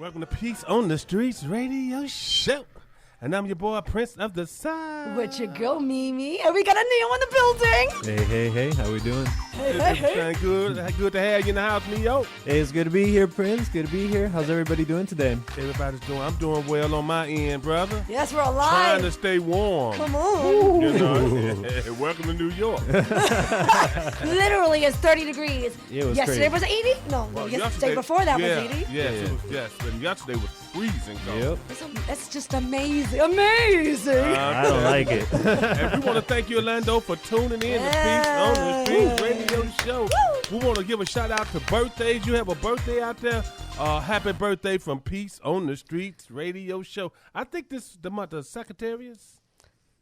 Welcome to Peace on the Streets Radio Show. And I'm your boy, Prince of the Sun. Where'd you go, Mimi? And we got Enio in the building. Hey, how we doing? Hey. Good to have you in the house, Neo. Hey, it's good to be here, Prince. Good to be here. How's everybody doing today? I'm doing well on my end, brother. Yes, we're alive. Trying to stay warm. Come on. You know, welcome to New York. Literally, it's 30 degrees. Yeah, it was yesterday crazy. was 80? No, Well, yesterday before that was 80. Yes. And yesterday was freezing. Yep. It's just amazing. Amazing. I don't like it. And we want to thank you, Orlando, for tuning in to Peace on the Streets Radio Show. We want to give a shout out to birthdays. You have a birthday out there. Happy birthday from Peace on the Streets Radio Show. I think this is the month of Sagittarius.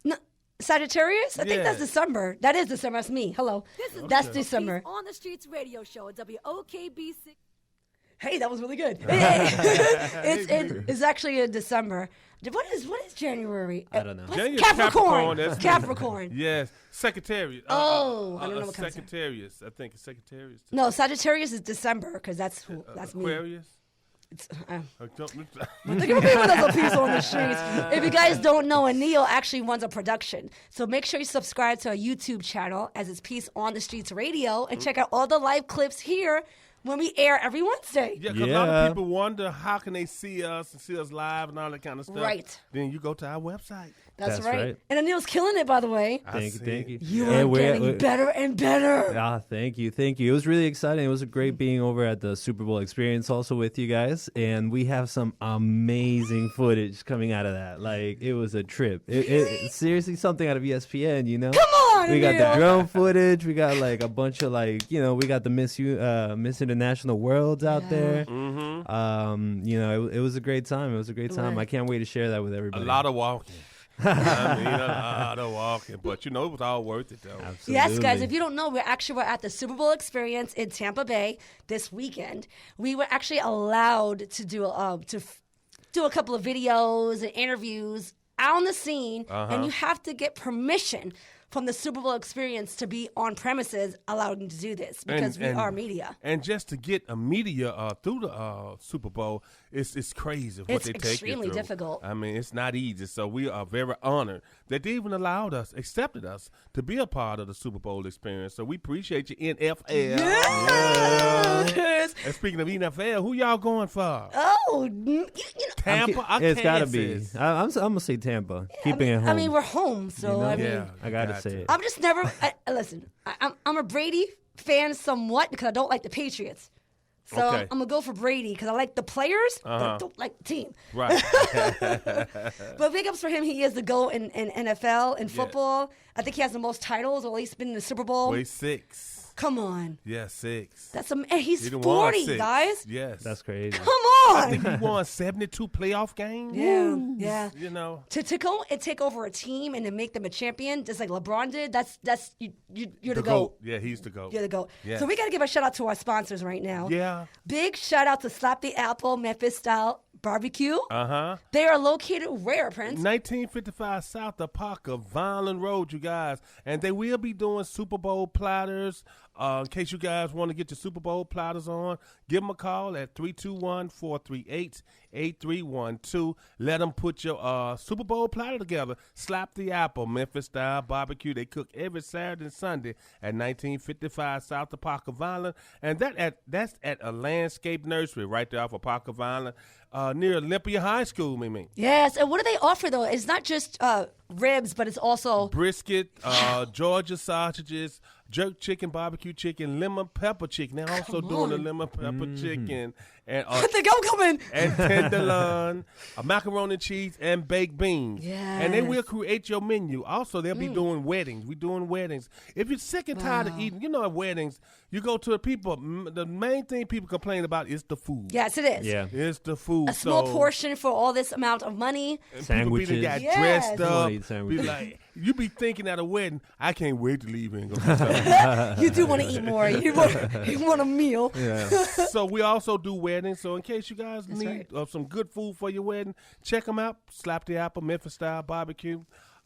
No, Sagittarius? I think Yeah. that's December. That is December. That's me. Hello. That's December. Peace on the Streets radio show at WOKB 6. Hey, that was really good. It's actually in December. What is January? I don't know. January's Capricorn. that's- Capricorn. Yes, Sagittarius. I don't know what kind of Sagittarius. I think it's Sagittarius. No, Sagittarius is December because that's me. Aquarius. Look at me when there's a piece on the streets. If you guys don't know, Enio actually runs a production. So make sure you subscribe to our YouTube channel as it's Peace on the Streets Radio and check out all the live clips here when we air every Wednesday. Yeah, because a lot of people wonder how can they see us and see us live and all that kind of stuff. Right. Then you go to our website. That's That's right. right. And Enio's killing it, by the way. Thank you. You are getting better and better. Thank you. It was really exciting. It was great being over at the Super Bowl experience also with you guys, and we have some amazing footage coming out of that. Like, it was a trip. It's seriously something out of ESPN, you know? Come on, We got Enio. the drone footage. We got like a bunch of we got the Miss International Worlds out there. Mm-hmm. It was a great time. I can't wait to share that with everybody. A lot of walking. A lot of walking. But, it was all worth it, though. Absolutely. Yes, guys, if you don't know, we're at the Super Bowl experience in Tampa Bay this weekend. We were actually allowed to do a couple of videos and interviews on the scene, and you have to get permission from the Super Bowl experience to be on premises allowing to do this because we are media. And just to get a media through the Super Bowl, it's crazy what they take you through. It's extremely difficult. I mean, it's not easy. So we are very honored that they even accepted us to be a part of the Super Bowl experience. So we appreciate you, NFL. Yes. And speaking of NFL, who y'all going for? Oh, Tampa? It's got to be. I'm going to say Tampa. Keeping it home. I mean, we're home, so I mean. Yeah, I got to say it. I'm just never. Listen, I'm a Brady fan somewhat because I don't like the Patriots. So Okay. I'm going to go for Brady because I like the players, but I don't like the team. Right. But big ups for him. He is the GOAT in NFL, in football. I think he has the most titles, or at least been in the Super Bowl. Wait, 6. Come on. Yeah, 6. That's he's He done 40, won 6. guys. Yes. That's crazy. Come I on. think he won 72 playoff games. Yeah. You know. To go and take over a team and to make them a champion, just like LeBron did, you're the GOAT. GOAT. Yeah, he's the GOAT. You're the GOAT. Yes. So we got to give a shout out to our sponsors right now. Yeah. Big shout out to Slap the Apple Memphis Style Barbecue. They are located where, Prince? 1955 South Apaka, Violent Road, you guys. And they will be doing Super Bowl platters. In case you guys want to get your Super Bowl platters on, give them a call at 321-438-8312. Let them put your Super Bowl platter together. Slap the Apple, Memphis Style Barbecue. They cook every Saturday and Sunday at 1955 South Apaka, Violent. And that's at a landscape nursery right there off of Apaka, Violent, near Olympia High School, Mimi. Yes, and what do they offer, though? It's not just ribs, but it's also... Brisket, Georgia sausages, jerk chicken, barbecue chicken, lemon pepper chicken. They're also doing the lemon pepper chicken. And I think I'm coming. and tenderloin, macaroni and cheese, and baked beans. Yes. And they will create your menu. Also, they'll be doing weddings. We're doing weddings. If you're sick and tired of eating, at weddings, you go to the people. The main thing people complain about is the food. Yes, it is. Yeah. It's the food. A small portion for all this amount of money. And Sandwiches. people be got Yes. dressed I wanna up. eat Be sandwiches. like, you be thinking at a wedding, I can't wait to leave and go to something. You do want to eat more. You want a meal. Yeah. So we also do weddings. So in case you guys need right. some good food for your wedding, check them out. Slap the Apple, Memphis Style Barbecue.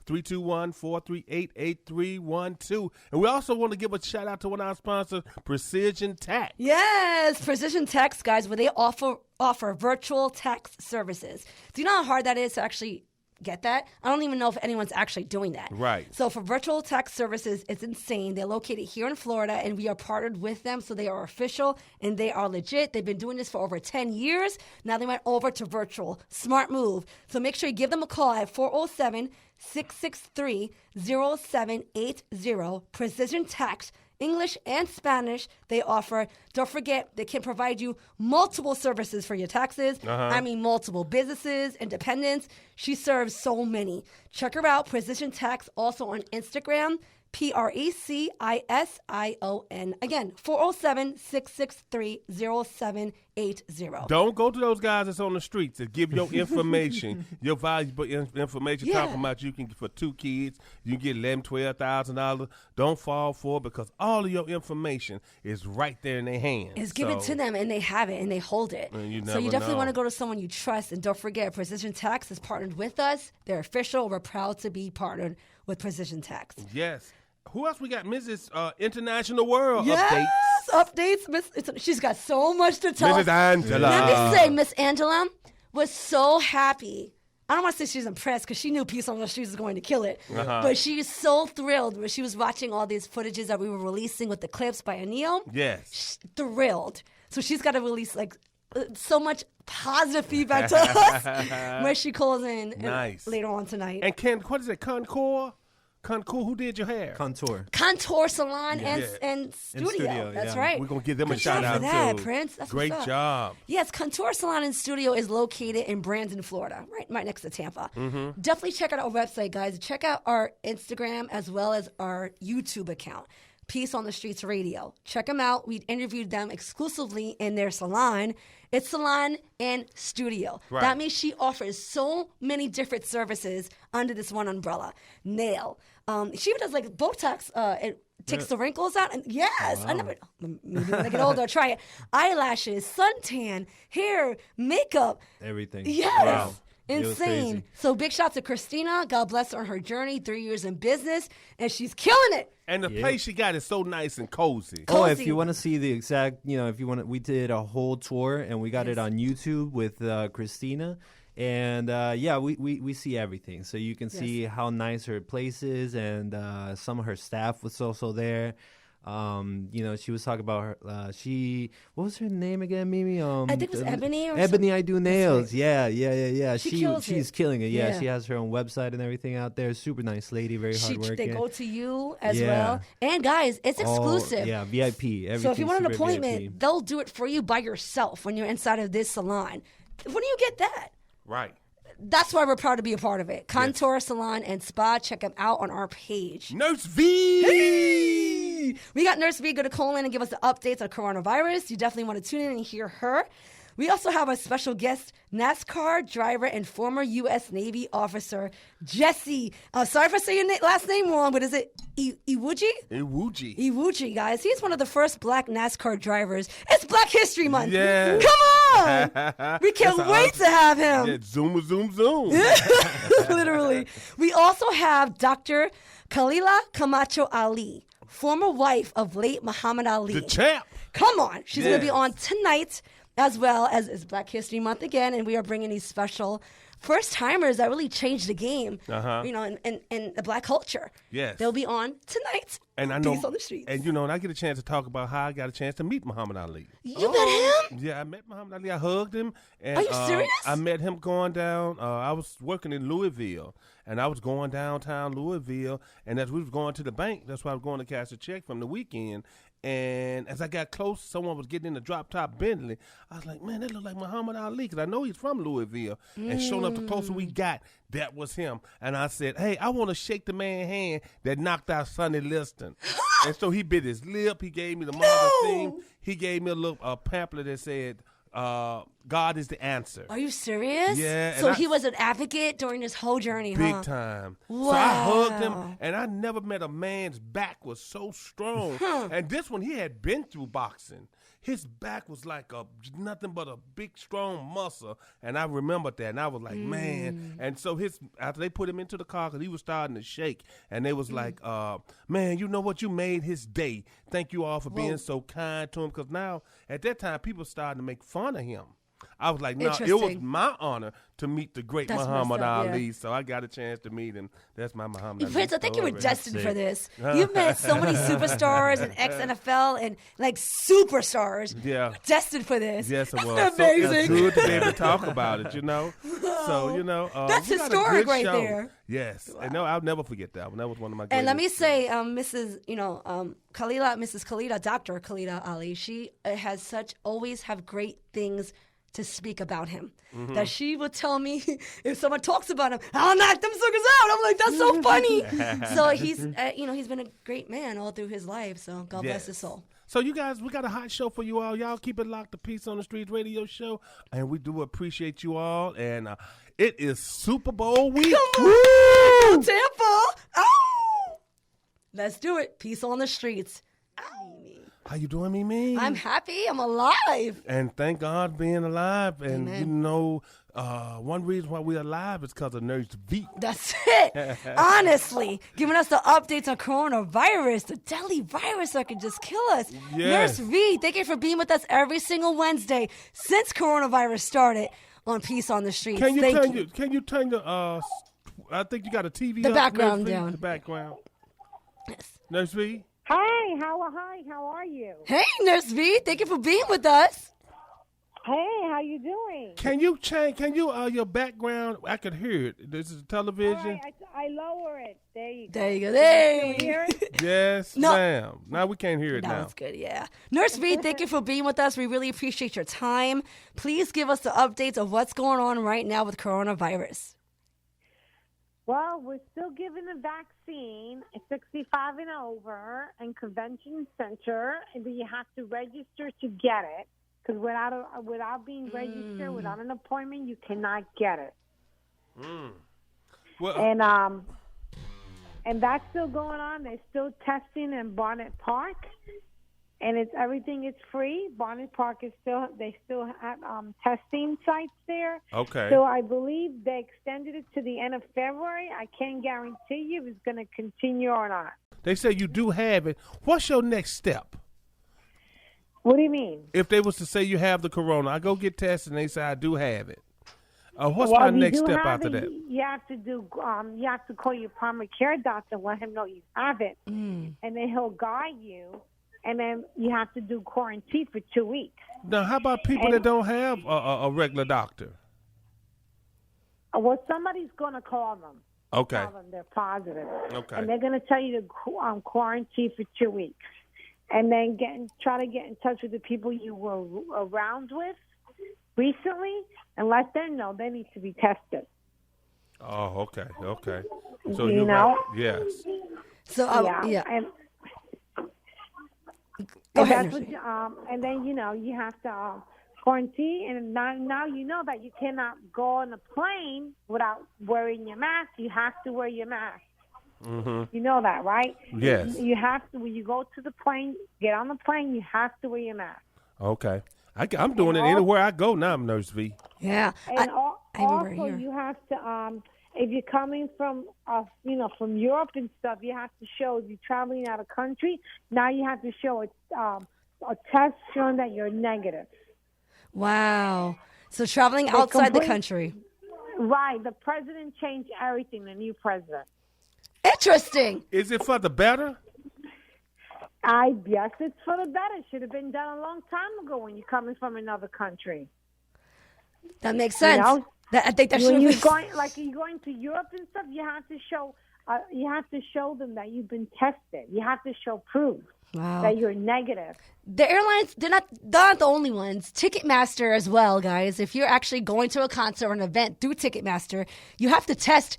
321-438-8312. And we also want to give a shout out to one of our sponsors, Precision Tax. Yes, Precision Tax, guys, where they offer virtual tax services. Do you know how hard that is to actually get that? I don't even know if anyone's actually doing that. Right. So for virtual tax services, it's insane. They're located here in Florida, and we are partnered with them, so they are official and they are legit. They've been doing this for over 10 years. Now they went over to virtual. Smart move. So make sure you give them a call at 407-663-0780. Precision Tax. English and Spanish they offer. Don't forget, they can provide you multiple services for your taxes. I mean, multiple businesses, independents. She serves so many. Check her out, Precision Tax, also on Instagram, Precision. Again, 407-663-0780. Don't go to those guys that's on the streets that give your information, your valuable information, talking about you can, for 2 kids, you can get $11,000, $12,000. Don't fall for it, because all of your information is right there in their hands. It's given to them, and they have it, and they hold it. You so you never definitely know. want to go to someone you trust. And don't forget, Precision Tax is partnered with us. They're official. We're proud to be partnered with Precision Tax. Yes. Who else we got? Mrs. International World Yes, updates. She's got so much to tell Mrs. us. Angela. Let me say, Miss Angela was so happy. I don't want to say she's impressed, because she knew Peace on the Streets was going to kill it. But she is so thrilled when she was watching all these footages that we were releasing with the clips by Enio. Yes. Thrilled. So she's got to release so much positive feedback to us when she calls in Nice. later on tonight. And what is it, Concours, who did your hair? Contour. Contour Salon and Studio. Studio, That's yeah. right. We're going to give them a Good shout job out, for that, too. Prince. That's Great what's up. job. Yes, Contour Salon and Studio is located in Brandon, Florida, right next to Tampa. Definitely check out our website, guys. Check out our Instagram as well as our YouTube account, Peace on the Streets Radio. Check them out. We interviewed them exclusively in their salon. It's salon and studio. Right. That means she offers so many different services under this one umbrella. Nail. She even does Botox. It takes the wrinkles out. And yes, I never. Maybe when I get older, I'll try it. Eyelashes, suntan, hair, makeup. Everything. Yes. Wow. It was Insane. crazy. So big shout to Christina. God bless her on her journey, 3 years in business, and she's killing it. And the place she got is so nice and cozy. Oh, if Cozy. you want to see the exact, if you want to, we did a whole tour and we got it on YouTube with Christina. And we see everything. So you can see how nice her place is, and some of her staff was also there. She was talking about her. What was her name again, Mimi? I think it was Ebony or Ebony. something. I Do Nails. right. Yeah. Kills She's it. killing it. Yeah, Yeah. she has her own website and everything out there. Super nice lady, very hardworking. They go to you as Yeah. well. And guys, it's exclusive. Yeah, VIP. So if you want an Everything's super appointment, VIP. they'll do it for you by yourself when you're inside of this salon. When do you get that? Right. That's why we're proud to be a part of it. Contour Salon and Spa. Check them out on our page. Nurse V. We got Nurse V going to call in and give us the updates on coronavirus. You definitely want to tune in and hear her. We also have a special guest, NASCAR driver and former U.S. Navy officer, Jesse. Sorry if I say your last name wrong, but is it Iwuji? Iwuji. Iwuji, guys. He's one of the first black NASCAR drivers. It's Black History Month. Yeah. Come on. We can't wait to have him. Yeah, zoom. Literally. We also have Dr. Khalila Camacho Ali, former wife of late Muhammad Ali. The champ. Come on. She's going to be Yes. on tonight, as well as it's Black History Month again, and we are bringing these special first-timers that really changed the game, in the black culture. Yes. They'll be on tonight. And I know, Peace on the Streets. and I get a chance to talk about how I got a chance to meet Muhammad Ali. You met him? Yeah, I met Muhammad Ali. I hugged him. And, Are you serious? I met him going down. I was working in Louisville, and I was going downtown Louisville. And as we was going to the bank, that's why I was going to cash a check from the weekend. And as I got close, someone was getting in the drop-top Bentley. I was like, man, that look like Muhammad Ali, because I know he's from Louisville. And sure enough, the closer we got, that was him. And I said, hey, I want to shake the man's hand that knocked out Sonny Liston. And so he bit his lip. He gave me the Marvel theme. He gave me a little pamphlet that said, God is the answer. Are you serious? Yeah, So and he was an advocate during this whole journey, Big huh? time. Wow. So I hugged him, and I never met a man's back was so strong. And this one, he had been through boxing. his back was like nothing but a big, strong muscle. And I remembered that, and I was like, man. And so after they put him into the car, because he was starting to shake, and they was like, man, you know what? You made his day. Thank you all for being so kind to him. Because now, at that time, people started to make fun of him. I was like, no, it was my honor to meet the great Muhammad Ali. Yeah. So I got a chance to meet him. That's my Muhammad Ali. Prince, I think you were destined for this. You've met so many superstars and ex-NFL and like superstars. Yeah. Destined for this. Yes, it was. That's amazing. So it's good to be able to talk about it, you know. So, you know. That's historic right there. Yes. Wow. And no, I'll never forget that one. That was one of my greatest. And let me say, Mrs. Khalida, Dr. Khalida Ali, she always have great things to speak about him. That she would tell me if someone talks about him, I'll knock them suckers out. I'm like, that's so funny. So he's, he's been a great man all through his life. So God bless his soul. So you guys, we got a hot show for you all. Y'all keep it locked. The Peace on the Streets radio show, and we do appreciate you all. And it is Super Bowl week. Come on, Tampa! Oh, let's do it. Peace on the streets. How you doing, Mimi? I'm happy. I'm alive. And thank God being alive. And, you know, one reason why we're alive is because of Nurse V. That's it. Honestly, giving us the updates on coronavirus, the deadly virus that could just kill us. Yes. Nurse V, thank you for being with us every single Wednesday since coronavirus started on Peace on the Streets. Can you turn the, I think you got a TV the background down. The background. Yes. Nurse V? Hi, how are you? Hey, Nurse V, thank you for being with us. Hey, how you doing? Can you your background? I could hear it. This is television. All right, I lower it. There you go. There you go. There you hear it? Yes, ma'am. Now we can't hear it now. That's good, yeah. Nurse V, thank you for being with us. We really appreciate your time. Please give us the updates of what's going on right now with coronavirus. Well, we're still giving the vaccine at 65 and over and convention center, and then you have to register to get it. Because without being registered, without an appointment, you cannot get it. Well, and that's still going on. They're still testing in Barnett Park, and everything is free. Barnett Park they still have testing sites there. Okay. So I believe they extended it to the end of February. I can't guarantee you if it's going to continue or not. They say you do have it. What's your next step? What do you mean? If they was to say you have the corona, I go get tested and they say I do have it. What's my next step after that? You have to call your primary care doctor and let him know you have it, and then he'll guide you, and then you have to do quarantine for 2 weeks. Now, how about people that don't have a regular doctor? Well, somebody's going to call them. Okay. Tell them they're positive. Okay. And they're going to tell you to quarantine for 2 weeks. And then try to get in touch with the people you were around with recently and let them know they need to be tested. Oh, okay. So you know? Right. Yes. So, yeah. And go ahead. That's and then, you have to quarantine. And now you know that you cannot go on a plane without wearing your mask. You have to wear your mask. Mm-hmm. You know that, right? Yes. You have to, when you go to the plane, get on the plane, you have to wear your mask. Okay. I'm doing it anywhere I go now, Nurse V. Yeah. And also, you have to, if you're coming from, from Europe and stuff, you have to show, if you're traveling out of country, now you have to show a test showing that you're negative. Wow. So traveling outside the country. Right. The president changed everything, the new president. Interesting. Is it for the better? Yes, it's for the better. It should have been done a long time ago when you're coming from another country. That makes sense. I think that should when you're going to Europe and stuff, you have to show them that you've been tested. You have to show proof that you're negative. The airlines, they're not the only ones. Ticketmaster as well, guys. If you're actually going to a concert or an event through Ticketmaster, you have to test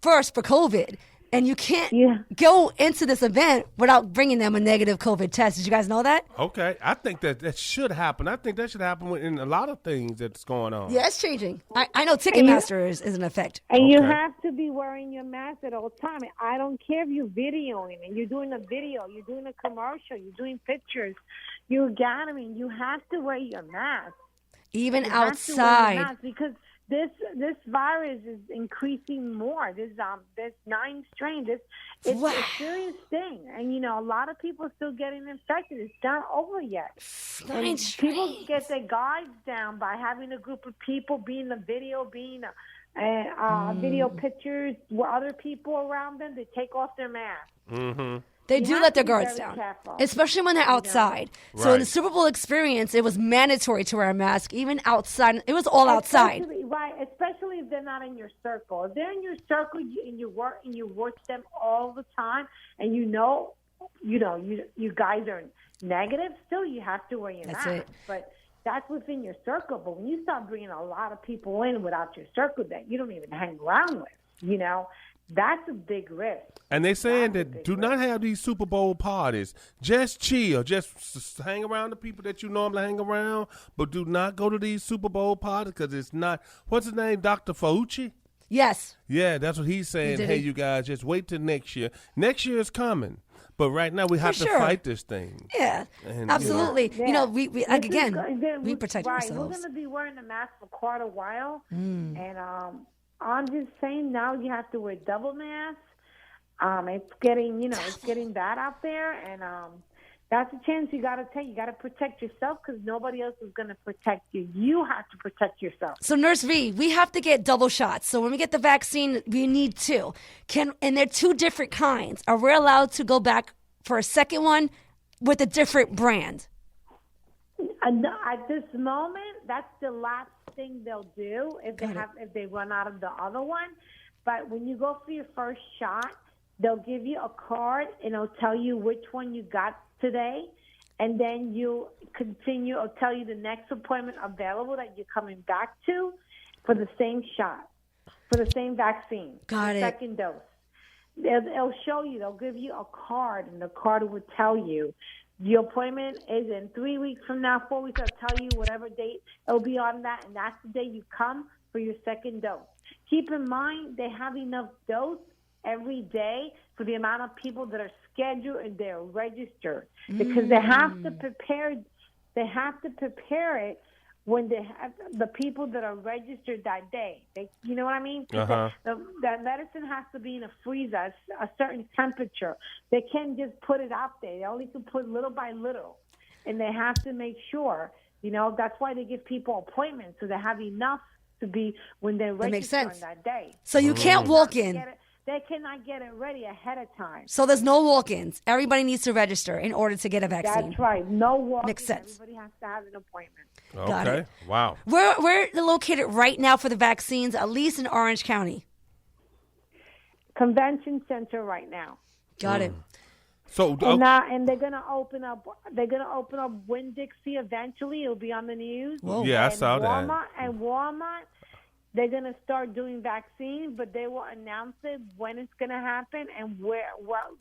first for COVID. And you can't go into this event without bringing them a negative COVID test. Did you guys know that? Okay. I think that should happen. I think that should happen in a lot of things that's going on. Yeah, it's changing. I know Ticketmaster is in effect. And you have to be wearing your mask at all time. I don't care if you're videoing and you're doing a video, you're doing a commercial, you're doing pictures. you're gathering, you have to wear your mask. Even You have to wear your outside. mask because this virus is increasing more. This 9 strain. It's Wow. a serious thing, and a lot of people are still getting infected. It's not over yet. 9 And people strains. get their guards down by having a group of people, being a video, video pictures with other people around them. They take off their mask. Mm-hmm. They You do have let to their be guards very down, careful. especially when they're outside. So in the Right. Super Bowl experience, it was mandatory to wear a mask, even outside. It was all outside. Especially if they're not in your circle. If they're in your circle and you work and you watch them all the time, and you guys are negative, still you have to wear your That's mask. it. But that's within your circle. But when you start bringing a lot of people in without your circle that you don't even hang around with, that's a big risk. And they saying That's a that big do not have these Super Bowl parties. Just chill. Just hang around the people that you normally hang around, but do not go to these Super Bowl parties because it's not. What's his name? Dr. Fauci? Yes. Yeah, that's what he's saying. did Hey, it. you guys, just wait till next year. Next year is coming. But right now we have to sure. fight this thing. Yeah. And, Absolutely. Yeah. We This like is again, go- we protect We're ourselves. going to be wearing a mask for quite a while, Mm. and I'm just saying now you have to wear double masks. It's getting bad out there, and that's a chance you got to take. You got to protect yourself because nobody else is going to protect you. You have to protect yourself. So Nurse V, we have to get double shots. So when we get the vaccine, we need 2. And they're 2 different kinds. Are we allowed to go back for a second one with a different brand? At this moment, that's the last thing they'll do if they run out of the other one. But when you go for your first shot, they'll give you a card and it'll tell you which one you got today, and then you continue. It'll tell you the next appointment available that you're coming back to for the same shot, for the same vaccine. Got the it. Second dose. It'll show you. They'll give you a card, and the card will tell you your appointment is in 3 weeks from now, 4 weeks. I'll tell you whatever date it'll be on that, and that's the day you come for your second dose. Keep in mind they have enough dose every day for the amount of people that are scheduled and they're registered because they have to prepare. They have to prepare it when they have the people that are registered that day. You know what I mean? Uh-huh. That medicine has to be in a freezer, a certain temperature. They can't just put it out there. They only can put little by little, and they have to make sure. That's why they give people appointments so they have enough to be when they're That makes registered on sense. that day. So you can't walk in. They cannot get it ready ahead of time. So there's no walk-ins. Everybody needs to register in order to get a vaccine. That's right. No walking. Makes sense. Everybody has to have an appointment. Got Okay. it. Wow. We're located right now for the vaccines, at least in Orange County. Convention Center right now. Got it. So And they're gonna open up. They're gonna open up Winn-Dixie eventually. It'll be on the news. Whoa. Yeah, I And saw that. Walmart, they're gonna start doing vaccines, but they will announce it when it's gonna happen and what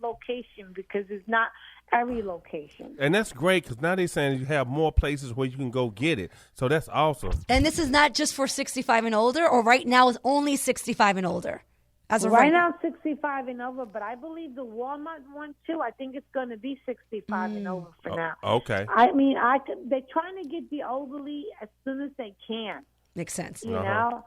location, because it's not every location. And that's great because now they're saying you have more places where you can go get it. So that's awesome. And this is not just for 65 and older, or right now is only 65 and older? As of Right now, 65 and over, but I believe the Walmart one too. I think it's going to be 65 and over for now. Okay. I mean, they're trying to get the elderly as soon as they can, Makes sense. you know,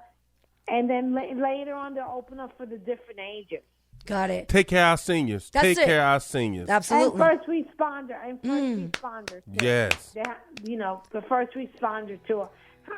and then later on they'll open up for the different ages. Got it. Take care of our seniors. That's Take it. care of our seniors. Absolutely. And first responders. Too. Yes. The first responders too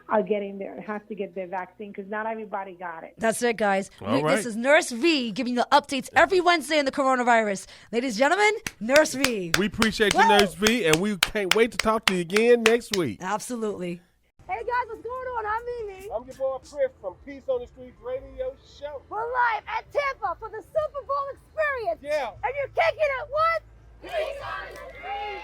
are getting have to get their vaccine because not everybody got it. That's it, guys. All right. This is Nurse V giving you the updates every Wednesday on the coronavirus. Ladies and gentlemen, Nurse V. We appreciate you, Woo! Nurse B, and we can't wait to talk to you again next week. Absolutely. Hey guys, what's going on? I'm Mimi. I'm your boy Chris from Peace on the Streets Radio Show. We're live at Tampa for the Super Bowl experience. Yeah. And you're kicking it what? Peace on the Street.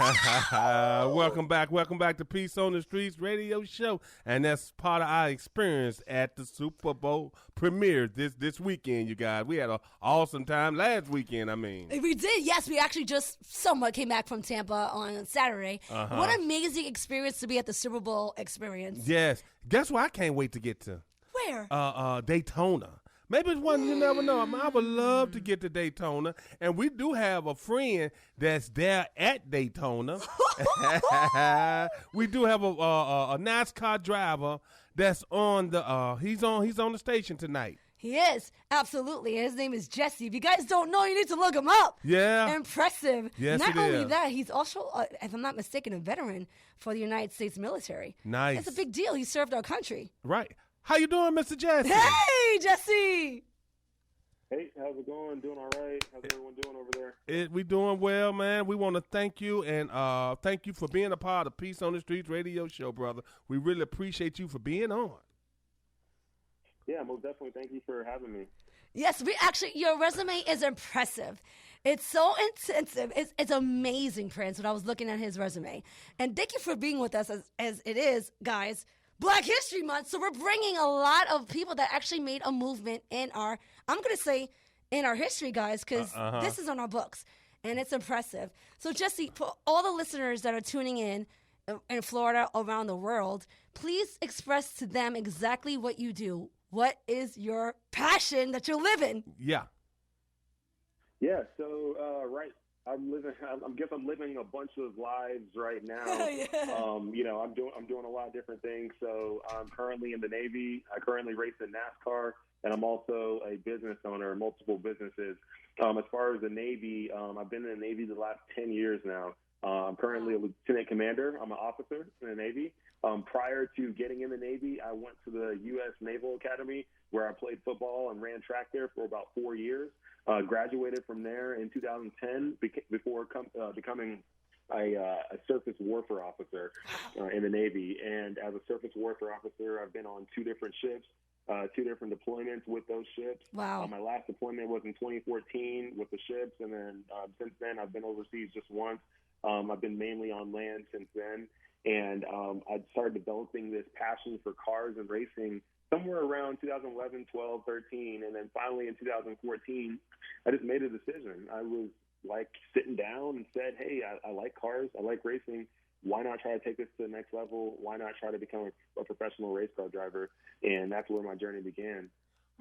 Ah! Welcome back to Peace on the Streets Radio Show, and that's part of our experience at the Super Bowl premiere this weekend. You guys, we had an awesome time last weekend. I mean, We did, yes. We actually just somewhat came back from Tampa on Saturday. What an amazing experience to be at the Super Bowl experience. yes. Guess what? I can't wait to get to Where? Daytona. Maybe it's one you never know. I would love to get to Daytona, and we do have a friend that's there at Daytona. We do have a NASCAR driver that's on the he's on the station tonight. He is, absolutely. His name is Jesse. If you guys don't know, you need to look him up. Yeah. Impressive. Yes, Not it only is. that, he's also, if I'm not mistaken, a veteran for the United States military. Nice. It's a big deal. He served our country. Right. How you doing, Mr. Jesse? Hey, Jesse. Hey, how's it going? Doing all right? How's everyone doing over there? We doing well, man. We want to thank you and thank you for being a part of Peace on the Streets radio show, brother. We really appreciate you for being on. Yeah, most definitely. Thank you for having me. Yes, your resume is impressive. It's so intensive. It's amazing, Prince, when I was looking at his resume. And thank you for being with us as it is, guys, Black History Month. So we're bringing a lot of people that actually made a movement in our history, guys, because this is on our books. And it's impressive. So, Jesse, for all the listeners that are tuning in Florida, around the world, please express to them exactly what you do. What is your passion that you're living? Yeah. Yeah. So, right. I guess I'm living a bunch of lives right now. I'm doing a lot of different things. So I'm currently in the Navy. I currently race in NASCAR, and I'm also a business owner, multiple businesses. As far as the Navy, I've been in the Navy the last 10 years now. I'm currently a lieutenant commander. I'm an officer in the Navy. Prior to getting in the Navy, I went to the U.S. Naval Academy, where I played football and ran track there for about 4 years. Graduated from there in 2010 before becoming a surface warfare officer in the Navy. And as a surface warfare officer, I've been on 2 different ships, 2 different deployments with those ships. Wow. My last deployment was in 2014 with the ships, and then since then I've been overseas just once. I've been mainly on land since then. And I started developing this passion for cars and racing somewhere around 2011, 12, 13. And then finally in 2014, I just made a decision. I was like sitting down and said, hey, I like cars. I like racing. Why not try to take this to the next level? Why not try to become a professional race car driver? And that's where my journey began.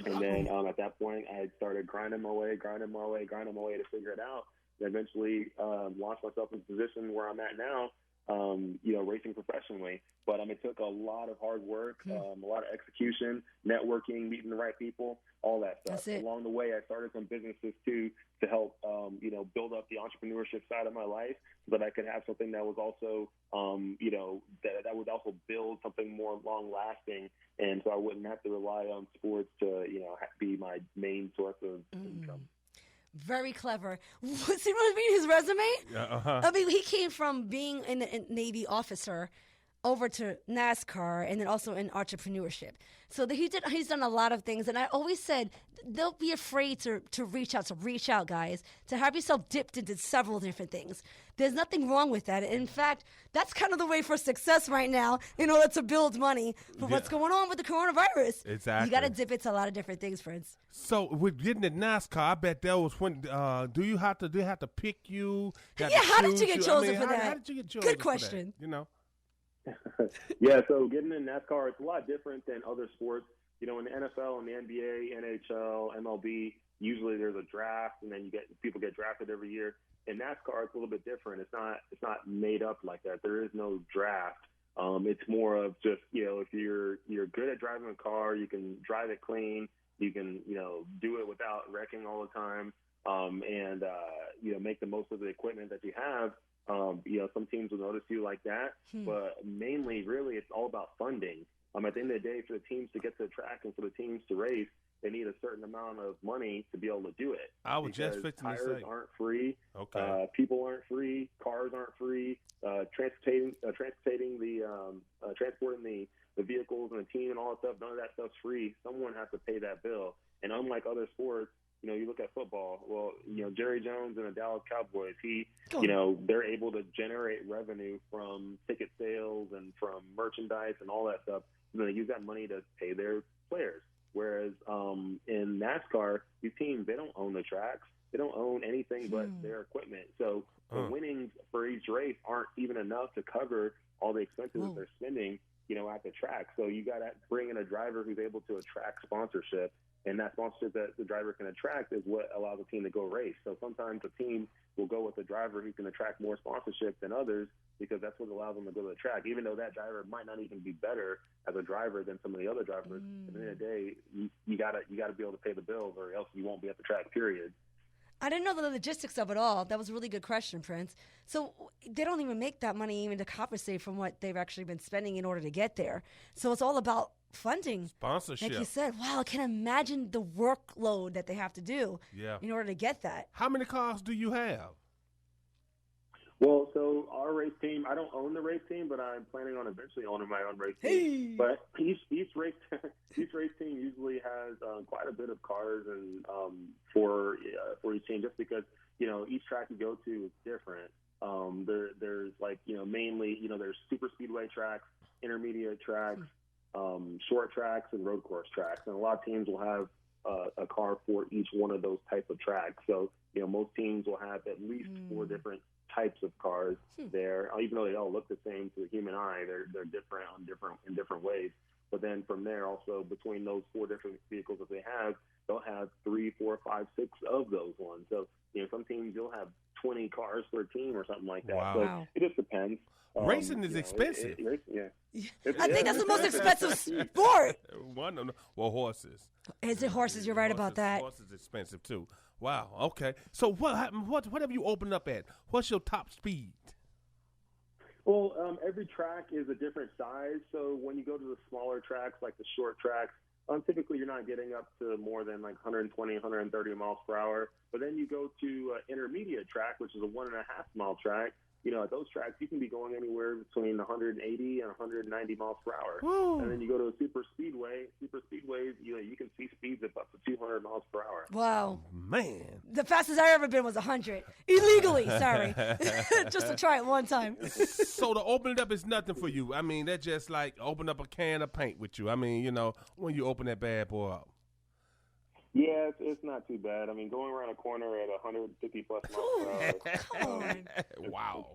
And then at that point, I started grinding my way to figure it out. And eventually launched myself in a position where I'm at now, racing professionally. But it took a lot of hard work, a lot of execution, networking, meeting the right people, all that stuff. That's it. Along the way, I started some businesses too to help, build up the entrepreneurship side of my life, so that I could have something that was also, that would also build something more long lasting, and so I wouldn't have to rely on sports to, be my main source of income. Very clever. See what I mean? His resume? I mean, he came from being a Navy officer over to NASCAR and then also in entrepreneurship. So he's done a lot of things. And I always said, don't be afraid to reach out. So reach out, guys, to have yourself dipped into several different things. There's nothing wrong with that. In fact, that's kind of the way for success right now in order to build money for what's going on with the coronavirus. Exactly. You got to dip into a lot of different things, friends. So with getting to NASCAR, I bet that was when. Do you have to pick you? How did you get chosen for that? How did you get chosen? Good question. For that, Yeah, so getting in NASCAR, it's a lot different than other sports. In the NFL and the NBA, NHL, MLB, usually there's a draft, and then people get drafted every year. In NASCAR, it's a little bit different. It's not made up like that. There is no draft. It's more of just, if you're good at driving a car, you can drive it clean, you can do it without wrecking all the time, and make the most of the equipment that you have. Some teams will notice you like that, but mainly, really, it's all about funding. At the end of the day, for the teams to get to the track and for the teams to race, they need a certain amount of money to be able to do it. I was just fixing to say. Tires aren't free. Okay. People aren't free. Cars aren't free. Transporting the vehicles and the team and all that stuff, none of that stuff's free. Someone has to pay that bill. And unlike other sports, you look at football. Well, Jerry Jones and the Dallas Cowboys, they're able to generate revenue from ticket sales and from merchandise and all that stuff. They use that money to pay their players. Whereas in NASCAR, these teams, they don't own the tracks. They don't own anything but their equipment. So the winnings for each race aren't even enough to cover all the expenses that they're spending, at the track. So you got to bring in a driver who's able to attract sponsorship, and that sponsorship that the driver can attract is what allows a team to go race. So sometimes a team will go with a driver who can attract more sponsorship than others because that's what allows them to go to the track, even though that driver might not even be better as a driver than some of the other drivers. At the end of the day, you gotta be able to pay the bills, or else you won't be at the track, period. I didn't know the logistics of it all. That was a really good question, Prince. So they don't even make that money even to compensate from what they've actually been spending in order to get there. So it's all about funding. Sponsorship. Like you said, wow, I can imagine the workload that they have to do in order to get that. How many cars do you have? Well, so our race team, I don't own the race team, but I'm planning on eventually owning my own race team. But each race team usually has quite a bit of cars and for each team, just because each track you go to is different. There's like mainly there's super speedway tracks, intermediate tracks, short tracks, and road course tracks, and a lot of teams will have a car for each one of those type of tracks. So most teams will have at least 4 different types of cars there, even though they all look the same to the human eye. They're different in different ways. But then from there, also between those 4 different vehicles that they have, they'll have 3, 4, 5, 6 of those ones. So some teams you'll have 20 cars per team or something like that. Wow. So it just depends. Racing is expensive. I think that's the most expensive sport. Well, horses. Is it horses? You're right about that. Horses is expensive too. Wow. Okay. So what have you opened up at? What's your top speed? Well, every track is a different size. So when you go to the smaller tracks, like the short tracks, typically you're not getting up to more than like 120, 130 miles per hour. But then you go to intermediate track, which is a 1.5 mile track. At those tracks, you can be going anywhere between 180 and 190 miles per hour. Woo. And then you go to a super speedway. Super speedways, you can see speeds of up to 200 miles per hour. Wow. Man. The fastest I ever been was 100. Illegally, sorry. Just to try it one time. So to open it up is nothing for you. I mean, that's just like open up a can of paint with you. I mean, when you open that bad boy up. Yeah, it's not too bad. I mean, going around a corner at 150 plus miles per hour. Wow.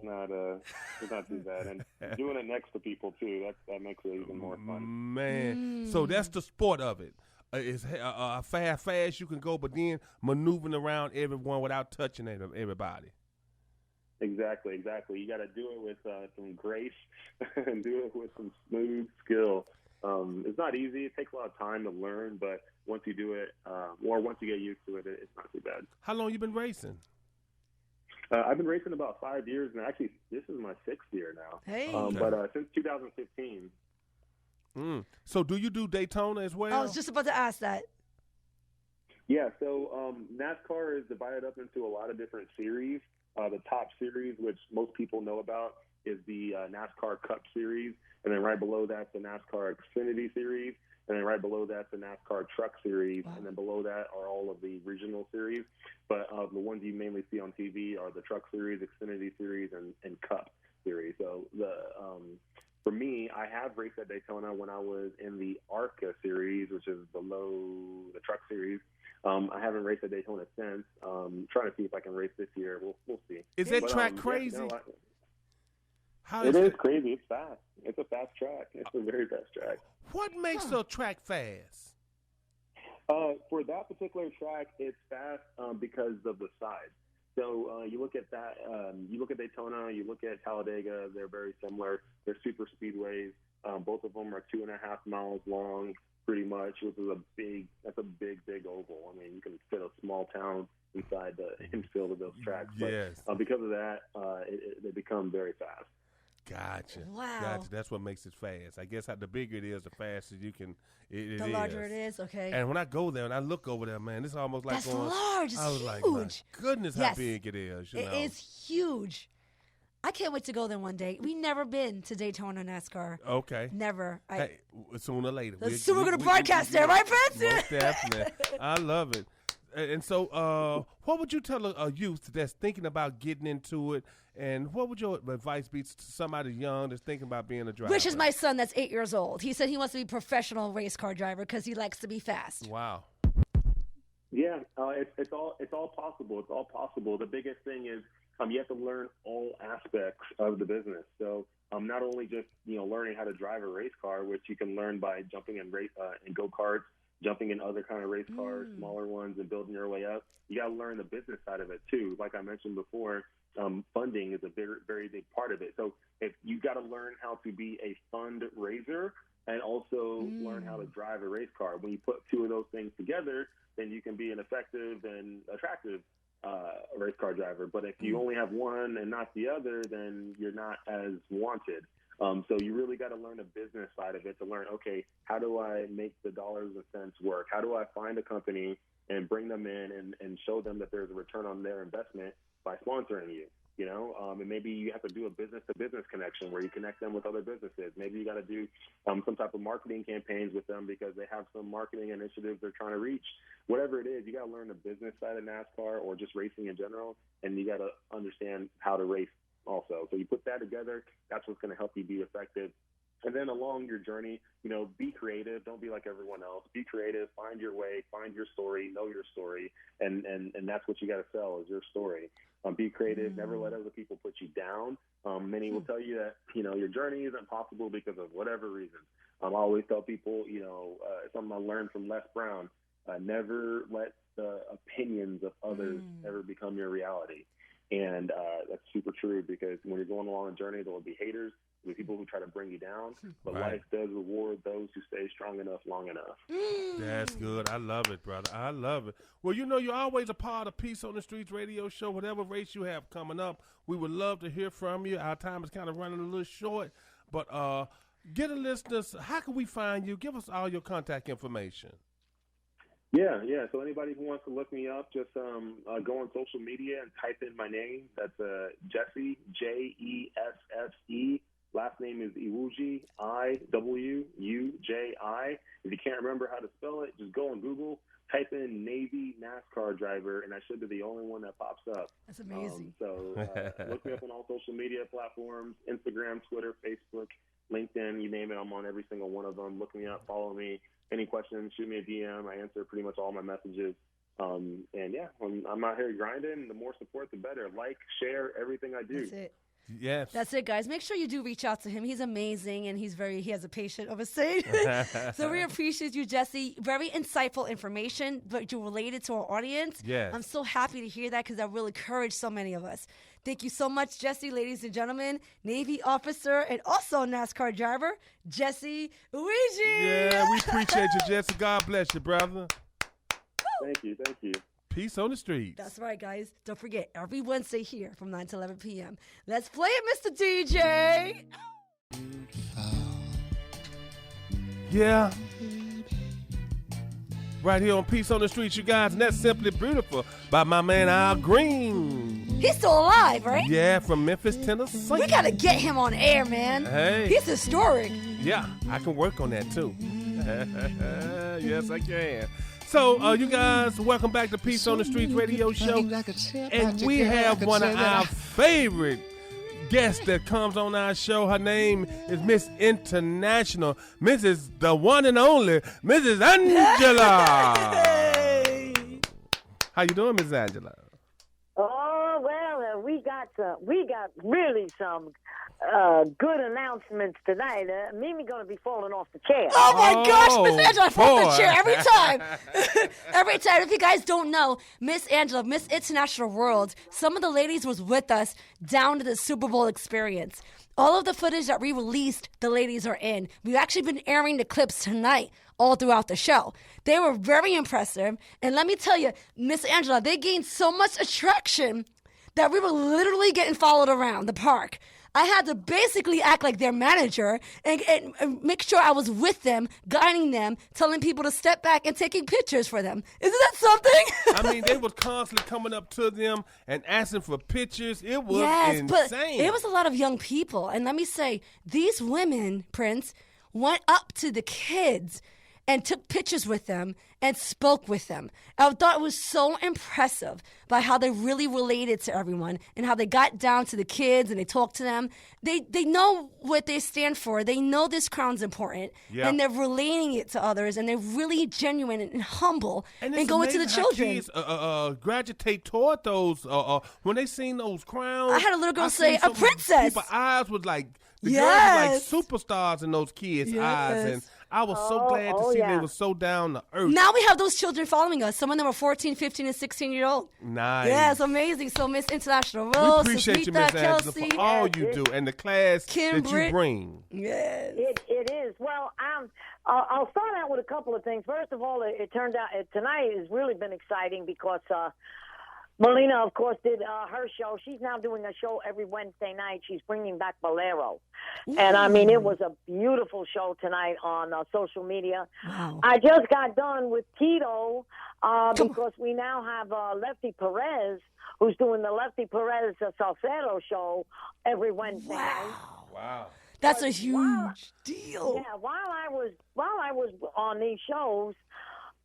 It's not too bad. And doing it next to people, too, that makes it even more fun. Man. So that's the sport of it. It's fast you can go, but then maneuvering around everyone without touching everybody. Exactly. You got to do it with some grace and do it with some smooth skill. It's not easy. It takes a lot of time to learn, but once you do it, or once you get used to it, it's not too bad. How long you been racing? I've been racing about 5 years, and actually this is my 6th year now. Hey. But since 2015. So do you do Daytona as well? I was just about to ask that. Yeah, so NASCAR is divided up into a lot of different series. The top series, which most people know about, is the NASCAR Cup Series, and then right below that's the NASCAR Xfinity Series, and then right below that's the NASCAR Truck Series, and then below that are all of the regional series. But the ones you mainly see on TV are the Truck Series, Xfinity Series, and Cup Series. So for me, I have raced at Daytona when I was in the ARCA Series, which is below the Truck Series. I haven't raced at Daytona since. Trying to see if I can race this year. We'll see. Is that track crazy? It is crazy. It's fast. It's a fast track. It's a very fast track. What makes a track fast? For that particular track, it's fast because of the size. So you look at that. You look at Daytona. You look at Talladega. They're very similar. They're super speedways. Both of them are 2.5 miles long, pretty much, which is that's a big oval. I mean, you can fit a small town inside the infield of those tracks. Yes. But because of that, they become very fast. Gotcha. Wow. Gotcha. That's what makes it fast. I guess the bigger it is, the faster you can. The larger it is. Okay. And when I go there and I look over there, man, it's almost like that's large. It's I was huge. like, my goodness, how big it is. It is huge. I can't wait to go there one day. We've never been to Daytona NASCAR. Okay. Never. Hey, sooner or later. So we're going to broadcast there, right, Prince? Most definitely. I love it. And so what would you tell a youth that's thinking about getting into it, and what would your advice be to somebody young that's thinking about being a driver? Which is my son that's 8 years old. He said he wants to be a professional race car driver because he likes to be fast. Wow. Yeah, it's all possible. It's all possible. The biggest thing is you have to learn all aspects of the business. So not only just, learning how to drive a race car, which you can learn by jumping in go-karts, jumping in other kind of race cars, smaller ones, and building your way up. You got to learn the business side of it too. Like I mentioned before, funding is a very, very big part of it. So if you got to learn how to be a fundraiser and also learn how to drive a race car. When you put two of those things together, then you can be an effective and attractive race car driver. But if you only have one and not the other, then you're not as wanted. So you really got to learn the business side of it to learn, okay, how do I make the dollars and cents work? How do I find a company and bring them in and show them that there's a return on their investment by sponsoring you? And maybe you have to do a business-to-business connection where you connect them with other businesses. Maybe you got to do some type of marketing campaigns with them because they have some marketing initiatives they're trying to reach. Whatever it is, you got to learn the business side of NASCAR or just racing in general, and you got to understand how to race also. So you put that together, that's what's going to help you be effective. And then along your journey, be creative. Don't be like everyone else. Be creative. Find your way. Find your story. Know your story. And that's what you got to sell is your story. Be creative. Never let other people put you down. Many will tell you that, your journey isn't possible because of whatever reason. I always tell people, something I learned from Les Brown, never let the opinions of others ever become your reality. And that's super true because when you're going along a journey, there will be haters. There will be people who try to bring you down. But life does reward those who stay strong enough, long enough. That's good. I love it, brother. I love it. Well, you're always a part of Peace on the Streets radio show. Whatever race you have coming up, we would love to hear from you. Our time is kind of running a little short. But get a listeners, how can we find you? Give us all your contact information. Yeah. So anybody who wants to look me up, just go on social media and type in my name. That's Jesse, Jesse. Last name is Iwuji, Iwuji. If you can't remember how to spell it, just go on Google, type in Navy NASCAR driver, and I should be the only one that pops up. That's amazing. So look me up on all social media platforms, Instagram, Twitter, Facebook, LinkedIn, you name it. I'm on every single one of them. Look me up, follow me. Any questions, shoot me a DM. I answer pretty much all my messages. And yeah, I'm out here grinding. The more support, the better. Like, share everything I do. That's it. Yes. That's it, guys. Make sure you do reach out to him. He's amazing, and he has a patient of a saint. So we appreciate you, Jesse. Very insightful information, but you're related to our audience. Yes. I'm so happy to hear that because that will encourage so many of us. Thank you so much, Jesse, ladies and gentlemen. Navy officer and also NASCAR driver, Jesse Uiji. Yeah, we appreciate you, Jesse. God bless you, brother. Thank you. Peace on the streets. That's right, guys. Don't forget, every Wednesday here from 9 to 11 p.m. Let's play it, Mr. DJ. Yeah. Right here on Peace on the Streets, you guys. And that's Simply Beautiful by my man Al Green. He's still alive, right? Yeah, from Memphis, Tennessee. We got to get him on air, man. Hey. He's historic. Yeah, I can work on that, too. Yes, I can. So, you guys, welcome back to Peace on the Streets radio show. And we have one of our favorite guests that comes on our show. Her name is Miss International, Mrs. the one and only, Mrs. Angela. Hey. How you doing, Mrs. Angela? Oh, well, we got really some good announcements tonight. Mimi going to be falling off the chair. Oh, my gosh, Miss Angela falls boy. the chair every time. Every time. If you guys don't know, Miss Angela, Miss International World, some of the ladies was with us down to the Super Bowl experience. All of the footage that we released, the ladies are in. We've actually been airing the clips tonight all throughout the show. They were very impressive. And let me tell you, Miss Angela, they gained so much attraction that we were literally getting followed around the park. I had to basically act like their manager and make sure I was with them, guiding them, telling people to step back and taking pictures for them. Isn't that something? I mean, they was constantly coming up to them and asking for pictures. It was insane. But it was a lot of young people. And let me say, these women, Prince, went up to the kids and took pictures with them and spoke with them. I thought it was so impressive by how they really related to everyone and how they got down to the kids and they talked to them. They know what they stand for. They know this crown's important, and they're relating it to others, and they're really genuine and humble and going to the children. Kids gravitate toward those when they seen those crowns. I had a little girl say, "A princess." People's eyes was like the girls was like superstars in those kids' eyes, and I was so glad to see they were so down to earth. Now we have those children following us. Some of them are 14, 15, and 16-year-old. Nice. Yeah, it's amazing. So Miss International We Rose, appreciate you, Miss Angela, for all you do and the class that you bring. Yes. It is. Well, I'll start out with a couple of things. First of all, it turned out tonight has really been exciting because Melina, of course, did her show. She's now doing a show every Wednesday night. She's bringing back Bolero. And, I mean, it was a beautiful show tonight on social media. Wow. I just got done with Tito because we now have Lefty Perez, who's doing the Lefty Perez Salcedo show every Wednesday night. Wow. That's a huge deal. Yeah, while I was on these shows,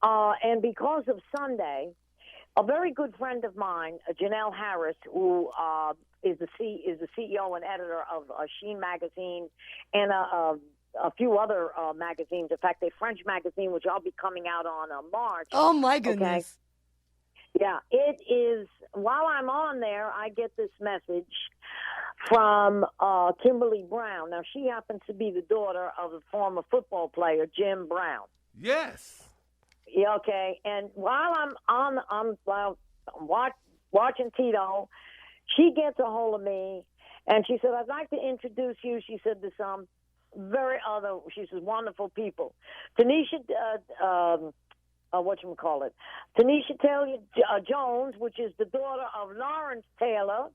and because of Sunday, a very good friend of mine, Janelle Harris, who is the CEO and editor of Sheen magazine and a few other magazines. In fact, a French magazine, which I'll be coming out on March. Oh, my goodness. Okay? Yeah, it is. While I'm on there, I get this message from Kimberly Brown. Now, she happens to be the daughter of the former football player, Jim Brown. Yes. Yeah, okay. And while I'm watching Tito, she gets a hold of me, and she said, "I'd like to introduce you." She said to some she says, wonderful people. Tanisha, Tanisha Taylor Jones, which is the daughter of Lawrence Taylor.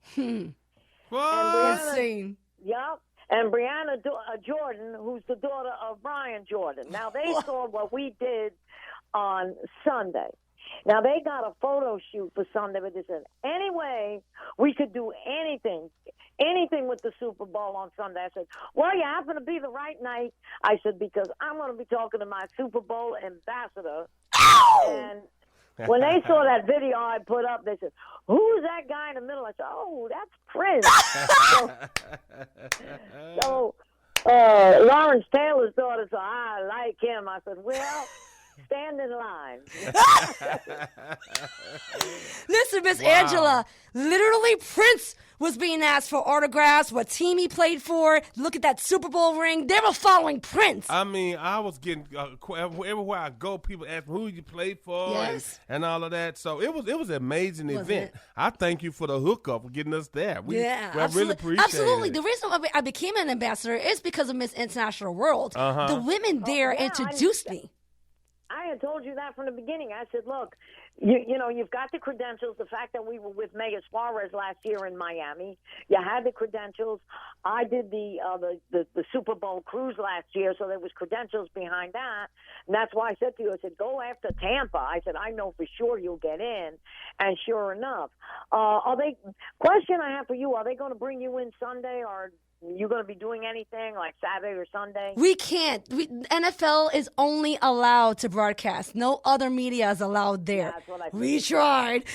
What? Insane. Yeah. And Brianna Jordan, who's the daughter of Brian Jordan. Now, they saw what we did on Sunday. Now, they got a photo shoot for Sunday, but they said, anyway, we could do anything with the Super Bowl on Sunday. I said, well, you happen to be the right night. I said, because I'm going to be talking to my Super Bowl ambassador. And when they saw that video I put up, they said, who's that guy in the middle? I said, oh, that's Prince. so Lawrence Taylor's daughter said, I like him. I said, well, stand in line. Listen, Miss Angela, literally Prince was being asked for autographs, what team he played for. Look at that Super Bowl ring. They were following Prince. I mean, I was getting everywhere I go, people ask me who you played for and all of that. So it was an amazing event. I thank you for the hookup for getting us there. I really appreciate it. The reason why I became an ambassador is because of Miss International World. The women there introduced me. I had told you that from the beginning. I said, look, you know, you've got the credentials. The fact that we were with Megan Suarez last year in Miami, you had the credentials. I did the Super Bowl cruise last year, so there was credentials behind that. And that's why I said to you, I said, go after Tampa. I said, I know for sure you'll get in. And sure enough, question I have for you, are they going to bring you in Sunday, or you going to be doing anything like Saturday or Sunday? We can't. NFL is only allowed to broadcast. No other media is allowed there. That's what I think. We tried.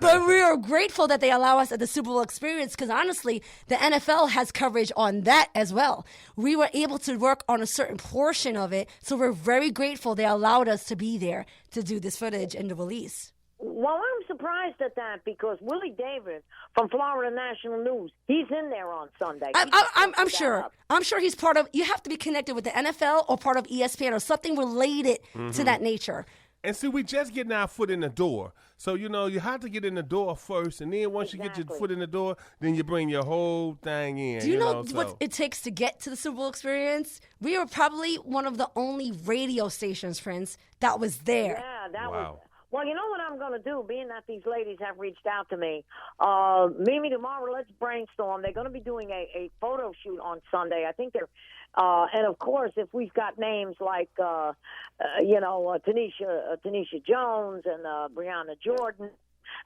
But we are grateful that they allow us at the Super Bowl experience because, honestly, the NFL has coverage on that as well. We were able to work on a certain portion of it, so we're very grateful they allowed us to be there to do this footage and the release. Well, I'm surprised at that because Willie Davis from Florida National News, he's in there on Sunday. I'm sure. I'm sure he's part of. You have to be connected with the NFL or part of ESPN or something related to that nature. And see, we just getting our foot in the door. So, you know, you have to get in the door first. And then once you get your foot in the door, then you bring your whole thing in. Do you know what it takes to get to the Super Bowl experience? We were probably one of the only radio stations, friends, that was there. Yeah, that was. Well, you know what I'm going to do, being that these ladies have reached out to me. Mimi, tomorrow, let's brainstorm. They're going to be doing a photo shoot on Sunday. I think they're, and of course, if we've got names like, Tanisha Jones and Brianna Jordan,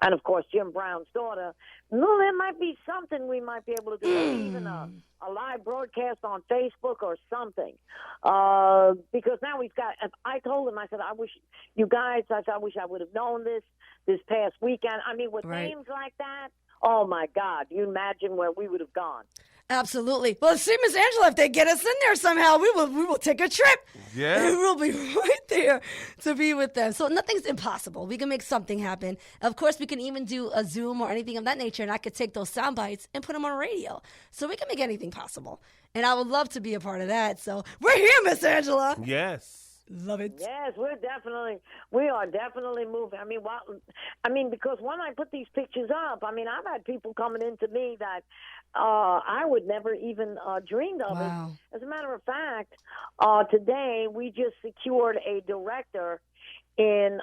and of course Jim Brown's daughter, no, there might be something we might be able to do, maybe even a live broadcast on Facebook or something. Because now we've got, I told him, I said, I wish you guys, I wish I would have known this past weekend. I mean, with names like that, oh my God, you imagine where we would have gone. Absolutely. Well, see, Miss Angela, if they get us in there somehow, we will take a trip. Yeah. We'll be right there to be with them. So nothing's impossible. We can make something happen. Of course, we can even do a Zoom or anything of that nature, and I could take those sound bites and put them on radio. So we can make anything possible. And I would love to be a part of that. So we're here, Miss Angela. Yes. Love it. Yes, we are definitely moving. I mean, because when I put these pictures up, I mean, I've had people coming into me that I would never even dreamed of it. As a matter of fact, today we just secured a director in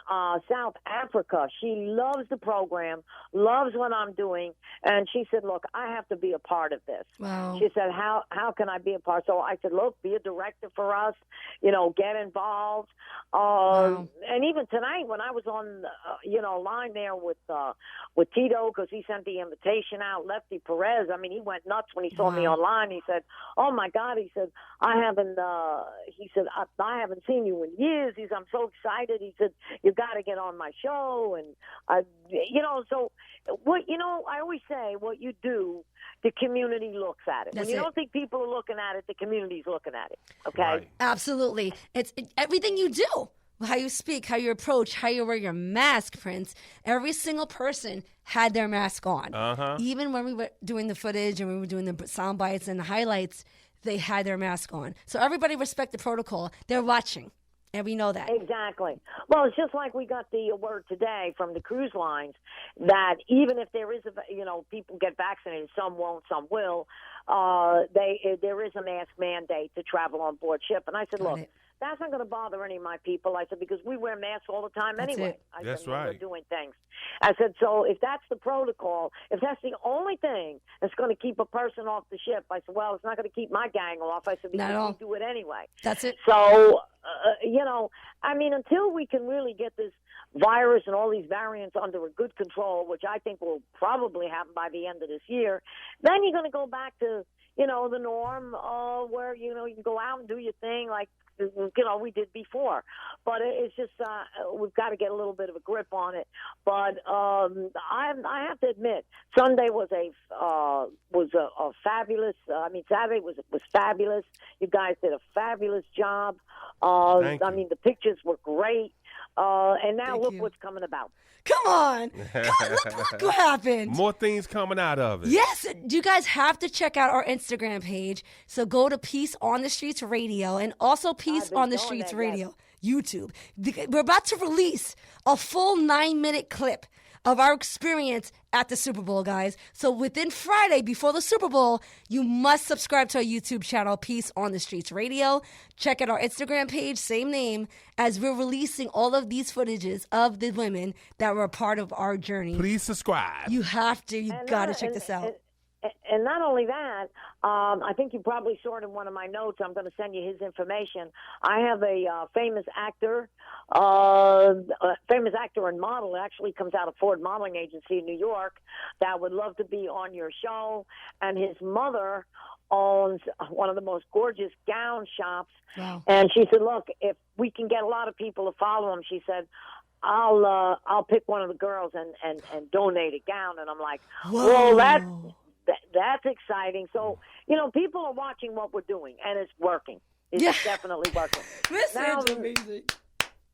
South Africa. She loves the program, loves what I'm doing, and she said, look, I have to be a part of this. Wow. She said, how can I be a part? So I said, look, be a director for us, get involved. And even tonight when I was on, line there with Tito, because he sent the invitation out, Lefty Perez, I mean, he went nuts when he saw me online. He said, oh my God, he said, I haven't seen you in years. He said, I'm so excited. He said, you got to get on my show. And, so what, I always say what you do, the community looks at it. When you don't think people are looking at it, the community's looking at it. Okay? Right. Absolutely. It's everything you do. How you speak, how you approach, how you wear your mask, Prince. Every single person had their mask on. Uh-huh. Even when we were doing the footage and we were doing the sound bites and the highlights, they had their mask on. So everybody respect the protocol. They're watching. And we know that. Exactly. Well, it's just like we got the word today from the cruise lines that even if there is, people get vaccinated, some won't, some will, there is a mask mandate to travel on board ship. And I said, look, that's not going to bother any of my people. I said, because we wear masks all the time anyway. That's said, right. We're doing things. I said, so if that's the protocol, if that's the only thing that's going to keep a person off the ship, I said, well, it's not going to keep my gang off. I said, because we do it anyway. That's it. So, until we can really get this virus and all these variants under a good control, which I think will probably happen by the end of this year, then you're going to go back to, the norm where, you can go out and do your thing like, we did before. But it's just we've got to get a little bit of a grip on it. But I have to admit, Sunday was a fabulous. Saturday was fabulous. You guys did a fabulous job. The pictures were great. And now look what's coming about. Come on. Look what happened. More things coming out of it. Yes. You guys have to check out our Instagram page. So go to Peace on the Streets Radio and also Peace on the Streets Radio, YouTube. We're about to release a full 9-minute clip of our experience at the Super Bowl, guys. So within Friday, before the Super Bowl, you must subscribe to our YouTube channel, Peace on the Streets Radio. Check out our Instagram page, same name, as we're releasing all of these footages of the women that were a part of our journey. Please subscribe. You have to. You got to check this out. And not only that, I think you probably saw it in one of my notes. I'm going to send you his information. I have a famous actor and model. It actually comes out of Ford Modeling Agency in New York that would love to be on your show. And his mother owns one of the most gorgeous gown shops. Wow. And she said, look, if we can get a lot of people to follow him, she said, I'll pick one of the girls and donate a gown. And I'm like, whoa, that's exciting. So, people are watching what we're doing, and it's working. It's definitely working. This is amazing.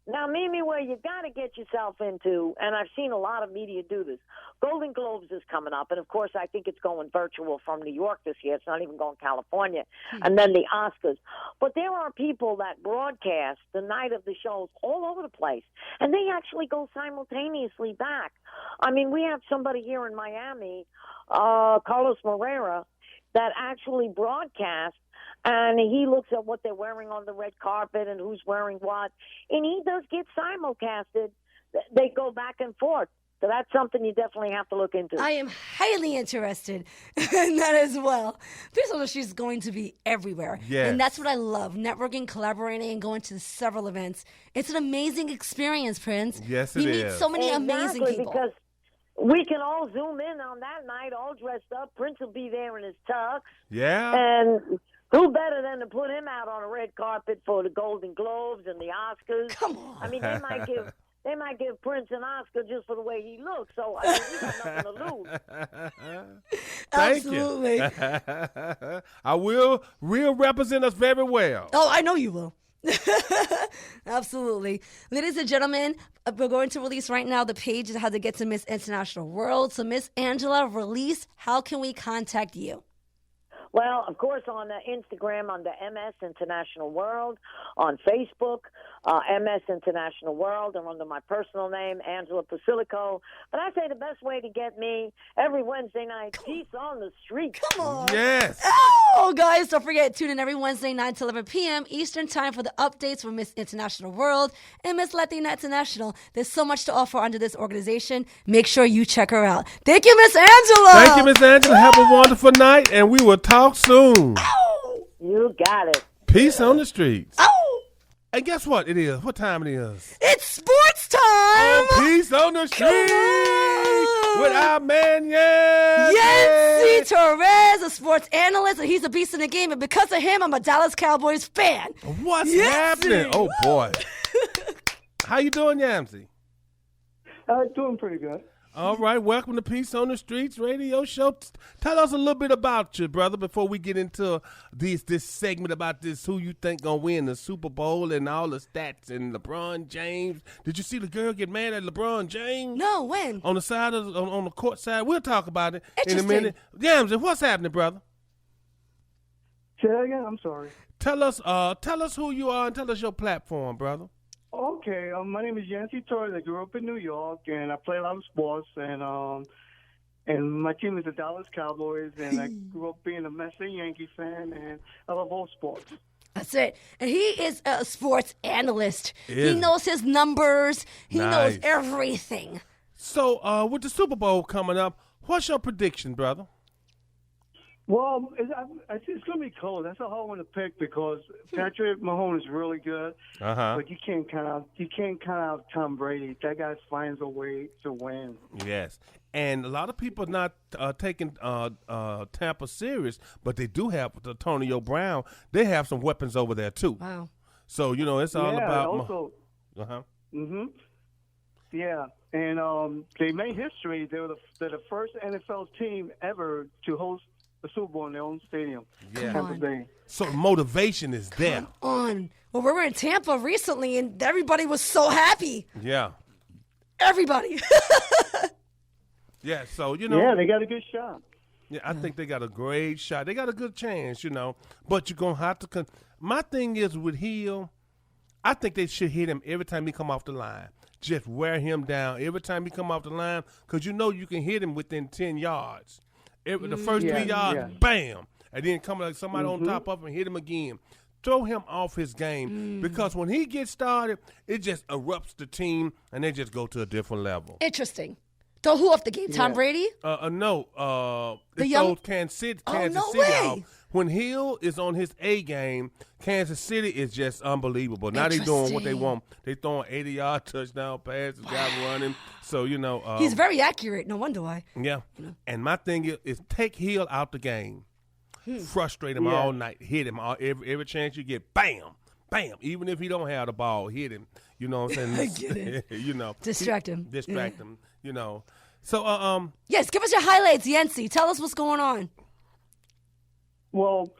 Now, Mimi, where you got to get yourself into, and I've seen a lot of media do this, Golden Globes is coming up, and, of course, I think it's going virtual from New York this year. It's not even going California. And then the Oscars. But there are people that broadcast the night of the shows all over the place, and they actually go simultaneously back. I mean, we have somebody here in Miami, Carlos Moreira, that actually broadcasts, and he looks at what they're wearing on the red carpet and who's wearing what, and he does get simulcasted. They go back and forth. So that's something you definitely have to look into. I am highly interested in that as well. Peace on the Streets is going to be everywhere. Yes. And that's what I love, networking, collaborating, and going to several events. It's an amazing experience, Prince. Yes, it is. You meet so many amazing people. Because we can all zoom in on that night, all dressed up. Prince will be there in his tux. Yeah. And who better than to put him out on a red carpet for the Golden Globes and the Oscars? Come on. I mean, they might give Prince an Oscar just for the way he looks. So I mean, we got nothing to lose. Thank Absolutely. you. I will represent us very well. Oh, I know you will. Absolutely. Ladies and gentlemen, we're going to release right now the page of how to get to Miss International World. So, Miss Angela, release, how can we contact you? Well, of course, on Instagram under MS International World, on Facebook, MS International World, and under my personal name, Angela Pasilico. But I say the best way to get me every Wednesday night, Peace on the Street. Come on. Yes. Oh, guys, don't forget, tune in every Wednesday, 9 to 11 p.m. Eastern Time for the updates from Miss International World and Miss Latina International. There's so much to offer under this organization. Make sure you check her out. Thank you, Miss Angela. Thank you, Miss Angela. Have a wonderful night, and we will talk soon. You got it. Peace on the streets. Oh, And guess what it is? What time it is? it's sports time. Peace on the streets with our man, Yancy Torres, a sports analyst, and he's a beast in the game. And because of him, I'm a Dallas Cowboys fan. What's Yancy. happening? Oh, boy. How you doing, Yamsey? Doing pretty good. All right, welcome to Peace on the Streets radio show. Tell us a little bit about you, brother, before we get into this segment about this, who you think gonna win the Super Bowl and all the stats and LeBron James. Did you see the girl get mad at LeBron James? No, when? On the side of on the court side. We'll talk about it in a Interesting. minute. Yamsey, what's happening, brother? Say that again. I'm sorry. Tell us who you are and tell us your platform, brother. Okay, my name is Yancy Torres. I grew up in New York, and I play a lot of sports. And my team is the Dallas Cowboys, and I grew up being a Mets and Yankee fan, and I love all sports. That's it. And he is a sports analyst. Is He knows his numbers. He knows Nice. everything. So, with the Super Bowl coming up, what's your prediction, brother? Well, it's going to be close. That's a hard one to pick because Patrick Mahomes is really good, but you can't count out Tom Brady. That guy finds a way to win. Yes, and a lot of people are not taking Tampa serious, but they do have Antonio Brown. They have some weapons over there too. Wow. So it's all about. Also, yeah, and they made history. They're the first NFL team ever to host the Super Bowl in their own stadium. Yeah. Tampa Bay. So motivation is there. On. Well, we were in Tampa recently, and everybody was so happy. Yeah. Everybody. Yeah. So Yeah, they got a good shot. Yeah, I think they got a great shot. They got a good chance, But you're gonna have to. My thing is with Hill, I think they should hit him every time he come off the line. Just wear him down every time he come off the line, because you can hit him within 10 yards. The first 3 yards, bam, and then come like somebody on top of him and hit him again. Throw him off his game because when he gets started, it just erupts the team and they just go to a different level. Interesting. So who off the game? Tom Brady? No. The It young- throws Kansas City no way. off. When Hill is on his A game, Kansas City is just unbelievable. Now they doing what they Interesting. want. They throwing 80-yard touchdown passes, guys running. So He's very accurate. No wonder why. yeah. And my thing is take Hill out the game. Frustrate him all night. Hit him every chance you get. Bam, bam. Even if he don't have the ball, hit him. You know what I'm saying? I get it. Distract him. Distract him. So Yes, give us your highlights, Yancy. Tell us what's going on. Well,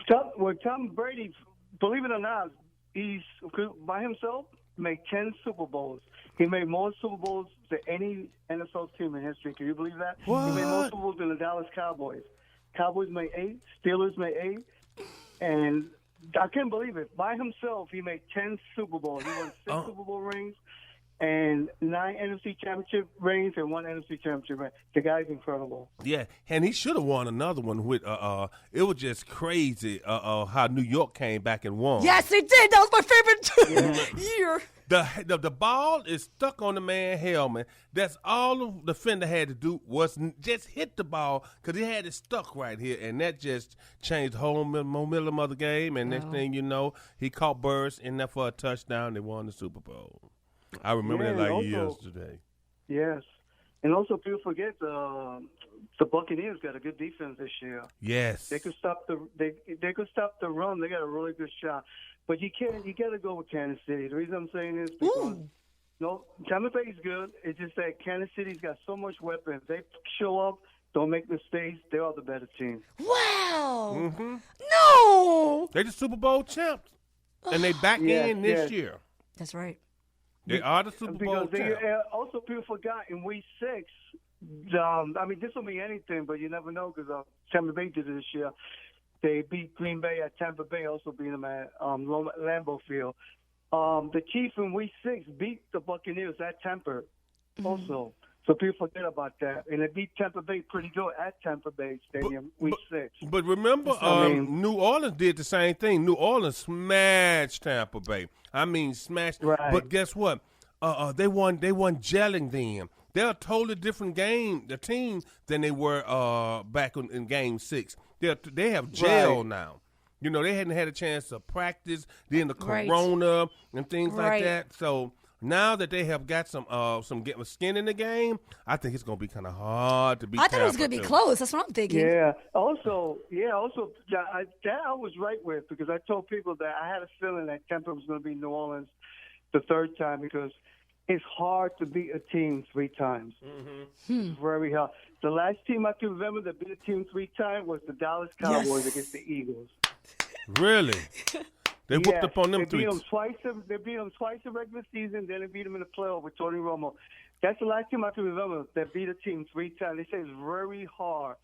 Tom Brady, believe it or not, he's by himself made 10 Super Bowls. He made more Super Bowls than any NFL team in history. Can you believe that? What? He made more Super Bowls than the Dallas Cowboys. Cowboys made 8, Steelers made 8, and I can't believe it. By himself, he made 10 Super Bowls. He won 6 Super Bowl rings and 9 NFC Championship rings and 1 NFC Championship ring. The guy's incredible. yeah, and he should have won another one with it was just crazy how New York came back and won. Yes, they did. That was my favorite year. The ball is stuck on the man's helmet. That's all the defender had to do was just hit the ball because he had it stuck right here, and that just changed the whole momentum of the game. And next thing you know, he caught Burris in there for a touchdown. They won the Super Bowl. I remember that like also, yesterday. Yes. And also, people forget the Buccaneers got a good defense this year. Yes. They could stop the run. They got a really good shot. But you got to go with Kansas City. The reason I'm saying is because Tampa Bay's good. It's just that Kansas City's got so much weapons. They show up, don't make mistakes. They are the better team. Wow. Mm-hmm. No. They're the Super Bowl champs, and they back in this year. That's right. They are the Super Bowl champs. Also, people forgot in Week 6. This will be anything, but you never know because Tampa Bay did it this year. They beat Green Bay at Tampa Bay, also beat them at Lambeau Field. The Chiefs in Week 6 beat the Buccaneers at Tampa also. So people forget about that. And they beat Tampa Bay pretty good at Tampa Bay Stadium, Week 6. But remember, New Orleans did the same thing. New Orleans smashed Tampa Bay. Smashed. Right. But guess what? They won gelling them. They're a totally different team than they were back in Game 6. They have gel now. You know, they hadn't had a chance to practice, then the corona and things like that. So now that they have got some skin in the game, I think it's going to be kind of hard to beat I thought it was going to be close. That's what I'm thinking. Yeah. Also, that I was right with because I told people that I had a feeling that Tampa was going to beat New Orleans the third time because it's hard to beat a team 3 times. It's very hard. The last team I can remember that beat a team 3 times was the Dallas Cowboys against the Eagles. Really? They whooped up on them 3 times. They beat them twice in regular season, then they beat them in the playoff with Tony Romo. That's the last team I can remember that beat a team 3 times. They say it's very hard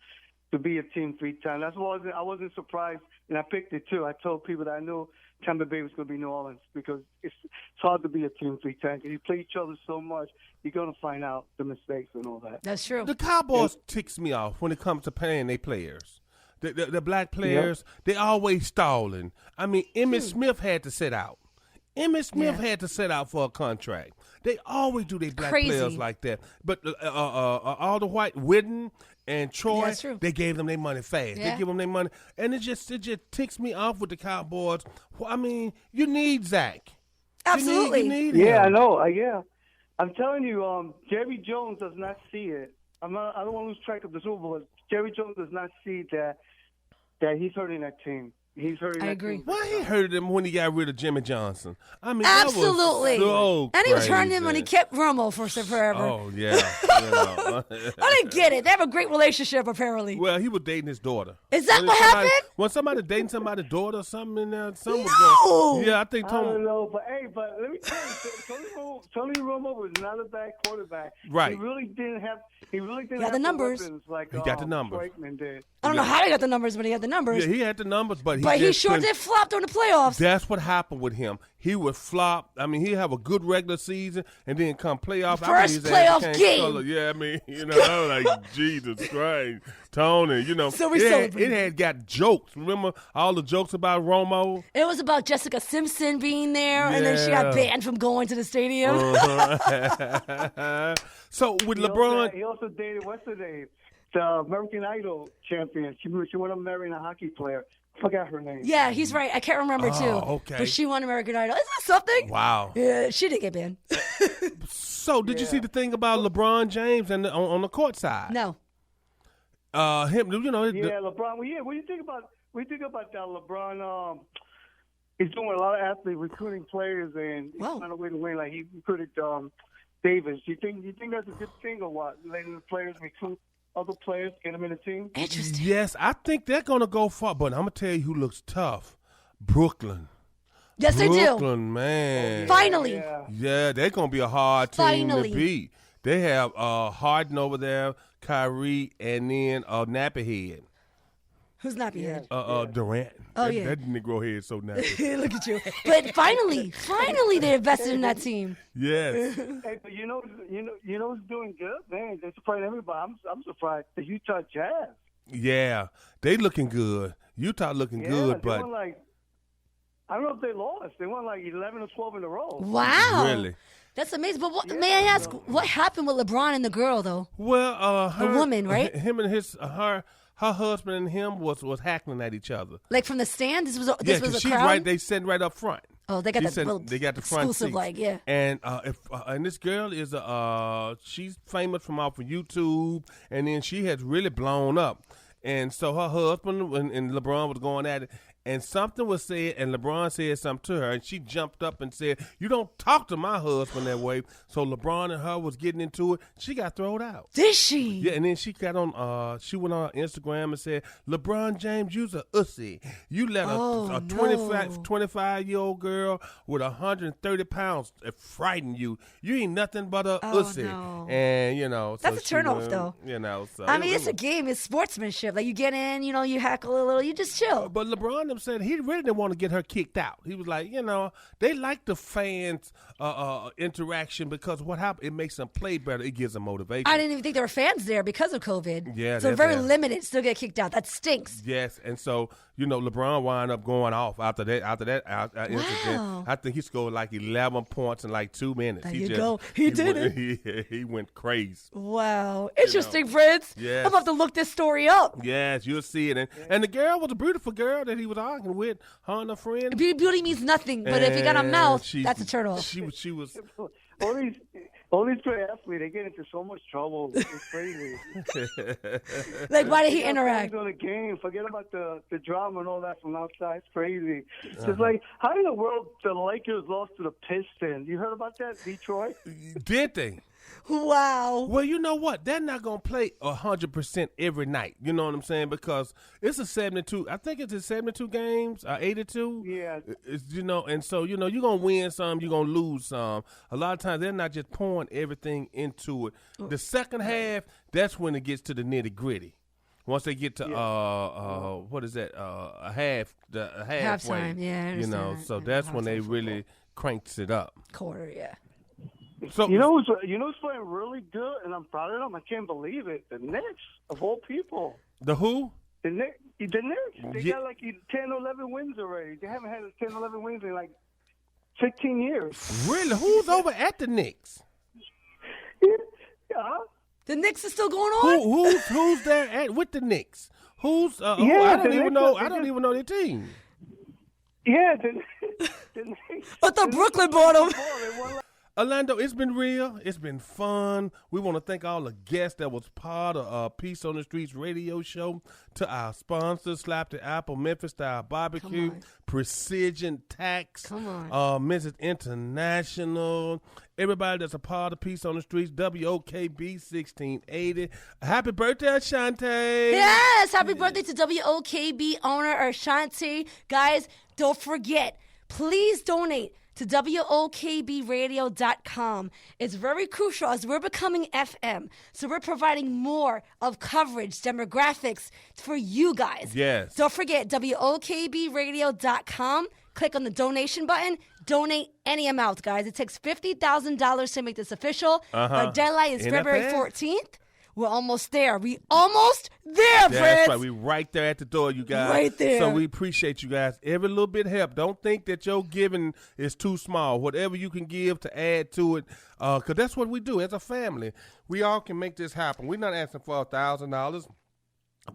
to beat a team 3 times. That's why I wasn't surprised, and I picked it too. I told people that I knew Tampa Bay was going to be New Orleans because it's hard to be a team 3 times. If you play each other so much, you're going to find out the mistakes and all that. That's true. The Cowboys ticks me off when it comes to paying their players. The black players, they always stalling. Emmitt Smith had to sit out. Emmitt Smith had to sit out for a contract. They always do their black players like that. But all the white, Whitten and Troy, they gave them their money fast. They give them their money. And it just ticks me off with the Cowboys. You need Zach. Absolutely. You need him. I know. I'm telling you, Jerry Jones does not see it. I don't want to lose track of the Super Bowl. Jerry Jones does not see that he's hurting that team. He's hurting. I agree. Why he hurted him when he got rid of Jimmy Johnson? Absolutely. That was so and he was hurting him when he kept Romo for forever. Oh yeah. I didn't get it. They have a great relationship apparently. Well, he was dating his daughter. Is that what happened? When somebody dating somebody's daughter or something in there, I think Tony. I don't know, but let me tell you, Tony Romo was not a bad quarterback. Right. He really didn't have the numbers. Like he got the numbers. Did. I don't know how he got the numbers, but he had the numbers. Yeah, he had the numbers, but he sure did flop during the playoffs. That's what happened with him. He would flop. He'd have a good regular season, and then come playoff. First playoff game. I was like, Jesus Christ, Tony. So it had got jokes. Remember all the jokes about Romo? It was about Jessica Simpson being there, and then she got banned from going to the stadium. So with LeBron, he also dated what's her name? The American Idol champion. She wound up marrying a hockey player. Forgot her name. Yeah, he's right. I can't remember too. Okay. But she won American Idol. Isn't that something? Wow. Yeah, she did get banned. So did you see the thing about LeBron James and on the court side? No. Him. LeBron. Well, what do you think about? What do you think about that? LeBron. He's doing a lot of athletes recruiting players and he's trying a way to win. Like he recruited Davis. Do you think that's a good thing or what? Letting the players recruit other players, get them in the team? Interesting. Yes, I think they're going to go far. But I'm going to tell you who looks tough. Brooklyn. Yes, they do. Brooklyn, man. Finally. Yeah, they're going to be a hard team to beat. They have Harden over there, Kyrie, and then Nappy Head. Who's Nappy Head? Durant. Oh, yeah. That Negro head is so nappy. Look at you. But finally, they invested in that team. Yes. Hey, but you know who's doing good, man. They're surprising everybody. I'm surprised. The Utah Jazz. Yeah, they looking good. Utah looking good, but I don't know if they lost. They won like 11 or 12 in a row. Wow. Really? That's amazing. But may I ask, what happened with LeBron and the girl, though? Well, the woman, right? Him and her husband and him was hackling at each other. Like from the stand? This was a she's crowd? right. They sitting right up front. Oh, they got that little they got the front exclusive, seats. like, yeah. And and this girl is she's famous from off of YouTube, and then she has really blown up. And so her husband and LeBron was going at it, and something was said, and LeBron said something to her, and she jumped up and said, "You don't talk to my husband that way." So LeBron and her was getting into it. She got thrown out. Did she? Yeah, and then she got on. She went on Instagram and said, "LeBron James, you's a ussy. You let a 25-year-old girl with 130 pounds frighten you. You ain't nothing but a ussy." No. And so That's a turnoff, went, though. So I mean, it's a game. It's sportsmanship. Like, you get in, you heckle a little, you just chill. But LeBron said he really didn't want to get her kicked out. He was like, they like the fans' interaction because what happened, it makes them play better. It gives them motivation. I didn't even think there were fans there because of COVID. Yeah, so very limited. Still get kicked out. That stinks. Yes, and so LeBron wound up going off after that incident. I think he scored like 11 points in like 2 minutes. There you go. He did it. He went crazy. Wow, interesting, friends. Yes. I'm about to look this story up. Yes, you'll see it. And the girl was a beautiful girl that he was arguing with. Her and her friend. Beauty means nothing, but if you got a mouth, that's a turtle. She was. All these great athletes, they get into so much trouble. It's crazy. Like, why did he interact? On a game, forget about the drama and all that from outside. It's crazy. It's like, how in the world the Lakers lost to the Pistons? You heard about that, Detroit? Did they? Wow. Well, you know what? They're not going to play 100% every night. You know what I'm saying? Because it's a 72. I think it's 72 games, 82. Yeah. And so, you're going to win some, you're going to lose some. A lot of times they're not just pouring everything into it. The second half, that's when it gets to the nitty gritty. Once they get to what is that? A halfway. Halftime, yeah. I understand So that's when they really cranks it up. Quarter, yeah. So who's playing really good, and I'm proud of them. I can't believe it. The Knicks, of all people. The who? The Knicks. They got like 10 or 11 wins already. They haven't had 10 or 11 wins in like 15 years. Really? Who's over at the Knicks? Yeah. The Knicks is still going on? Who's there with the Knicks? Who's? I don't even know their team. Yeah, the Knicks. I thought Brooklyn bought them. Orlando, it's been real. It's been fun. We want to thank all the guests that was part of Peace on the Streets radio show. To our sponsors, Slap the Apple, Memphis Style Barbecue, Precision Tax, Mrs. International, everybody that's a part of Peace on the Streets, WOKB 1680. Happy birthday, Ashante. Yes, happy birthday to WOKB owner Ashanti. Guys, don't forget, please donate to WOKBradio.com. It's very crucial as we're becoming FM. So we're providing more of coverage, demographics for you guys. Yes. Don't forget, WOKBradio.com. Click on the donation button. Donate any amount, guys. It takes $50,000 to make this official. The deadline is February 14th. We're almost there. We almost there, friends. That's right. We're right there at the door, you guys. Right there. So we appreciate you guys. Every little bit help. Don't think that your giving is too small. Whatever you can give to add to it, because that's what we do as a family. We all can make this happen. We're not asking for $1,000.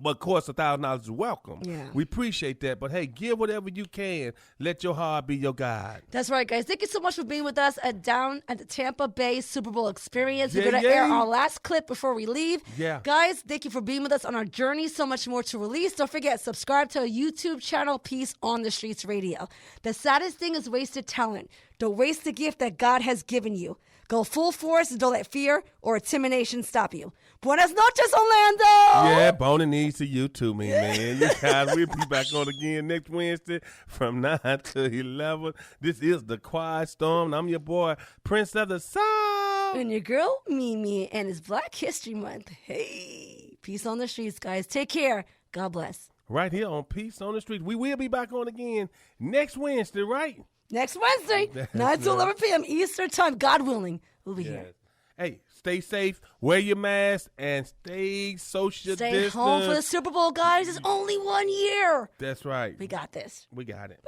But, of course, $1,000 is welcome. Yeah. We appreciate that. But, hey, give whatever you can. Let your heart be your guide. That's right, guys. Thank you so much for being with us down at the Tampa Bay Super Bowl experience. We're going to air our last clip before we leave. Yeah. Guys, thank you for being with us on our journey. So much more to release. Don't forget, subscribe to our YouTube channel, Peace on the Streets Radio. The saddest thing is wasted talent. Don't waste the gift that God has given you. Go full force and don't let fear or intimidation stop you. Buenas noches, Orlando! Yeah, bone and knees to you too, man. You guys, we'll be back on again next Wednesday from 9 to 11. This is The Quiet Storm. I'm your boy, Prince of the South. And your girl, Mimi, and it's Black History Month. Hey, peace on the streets, guys. Take care. God bless. Right here on Peace on the Street. We will be back on again next Wednesday, right? Next Wednesday, 9 to 11 p.m. Eastern Time, God willing, we'll be here. Hey, stay safe, wear your mask, and stay social distance. Stay home for the Super Bowl, guys. It's only 1 year. That's right. We got this. We got it.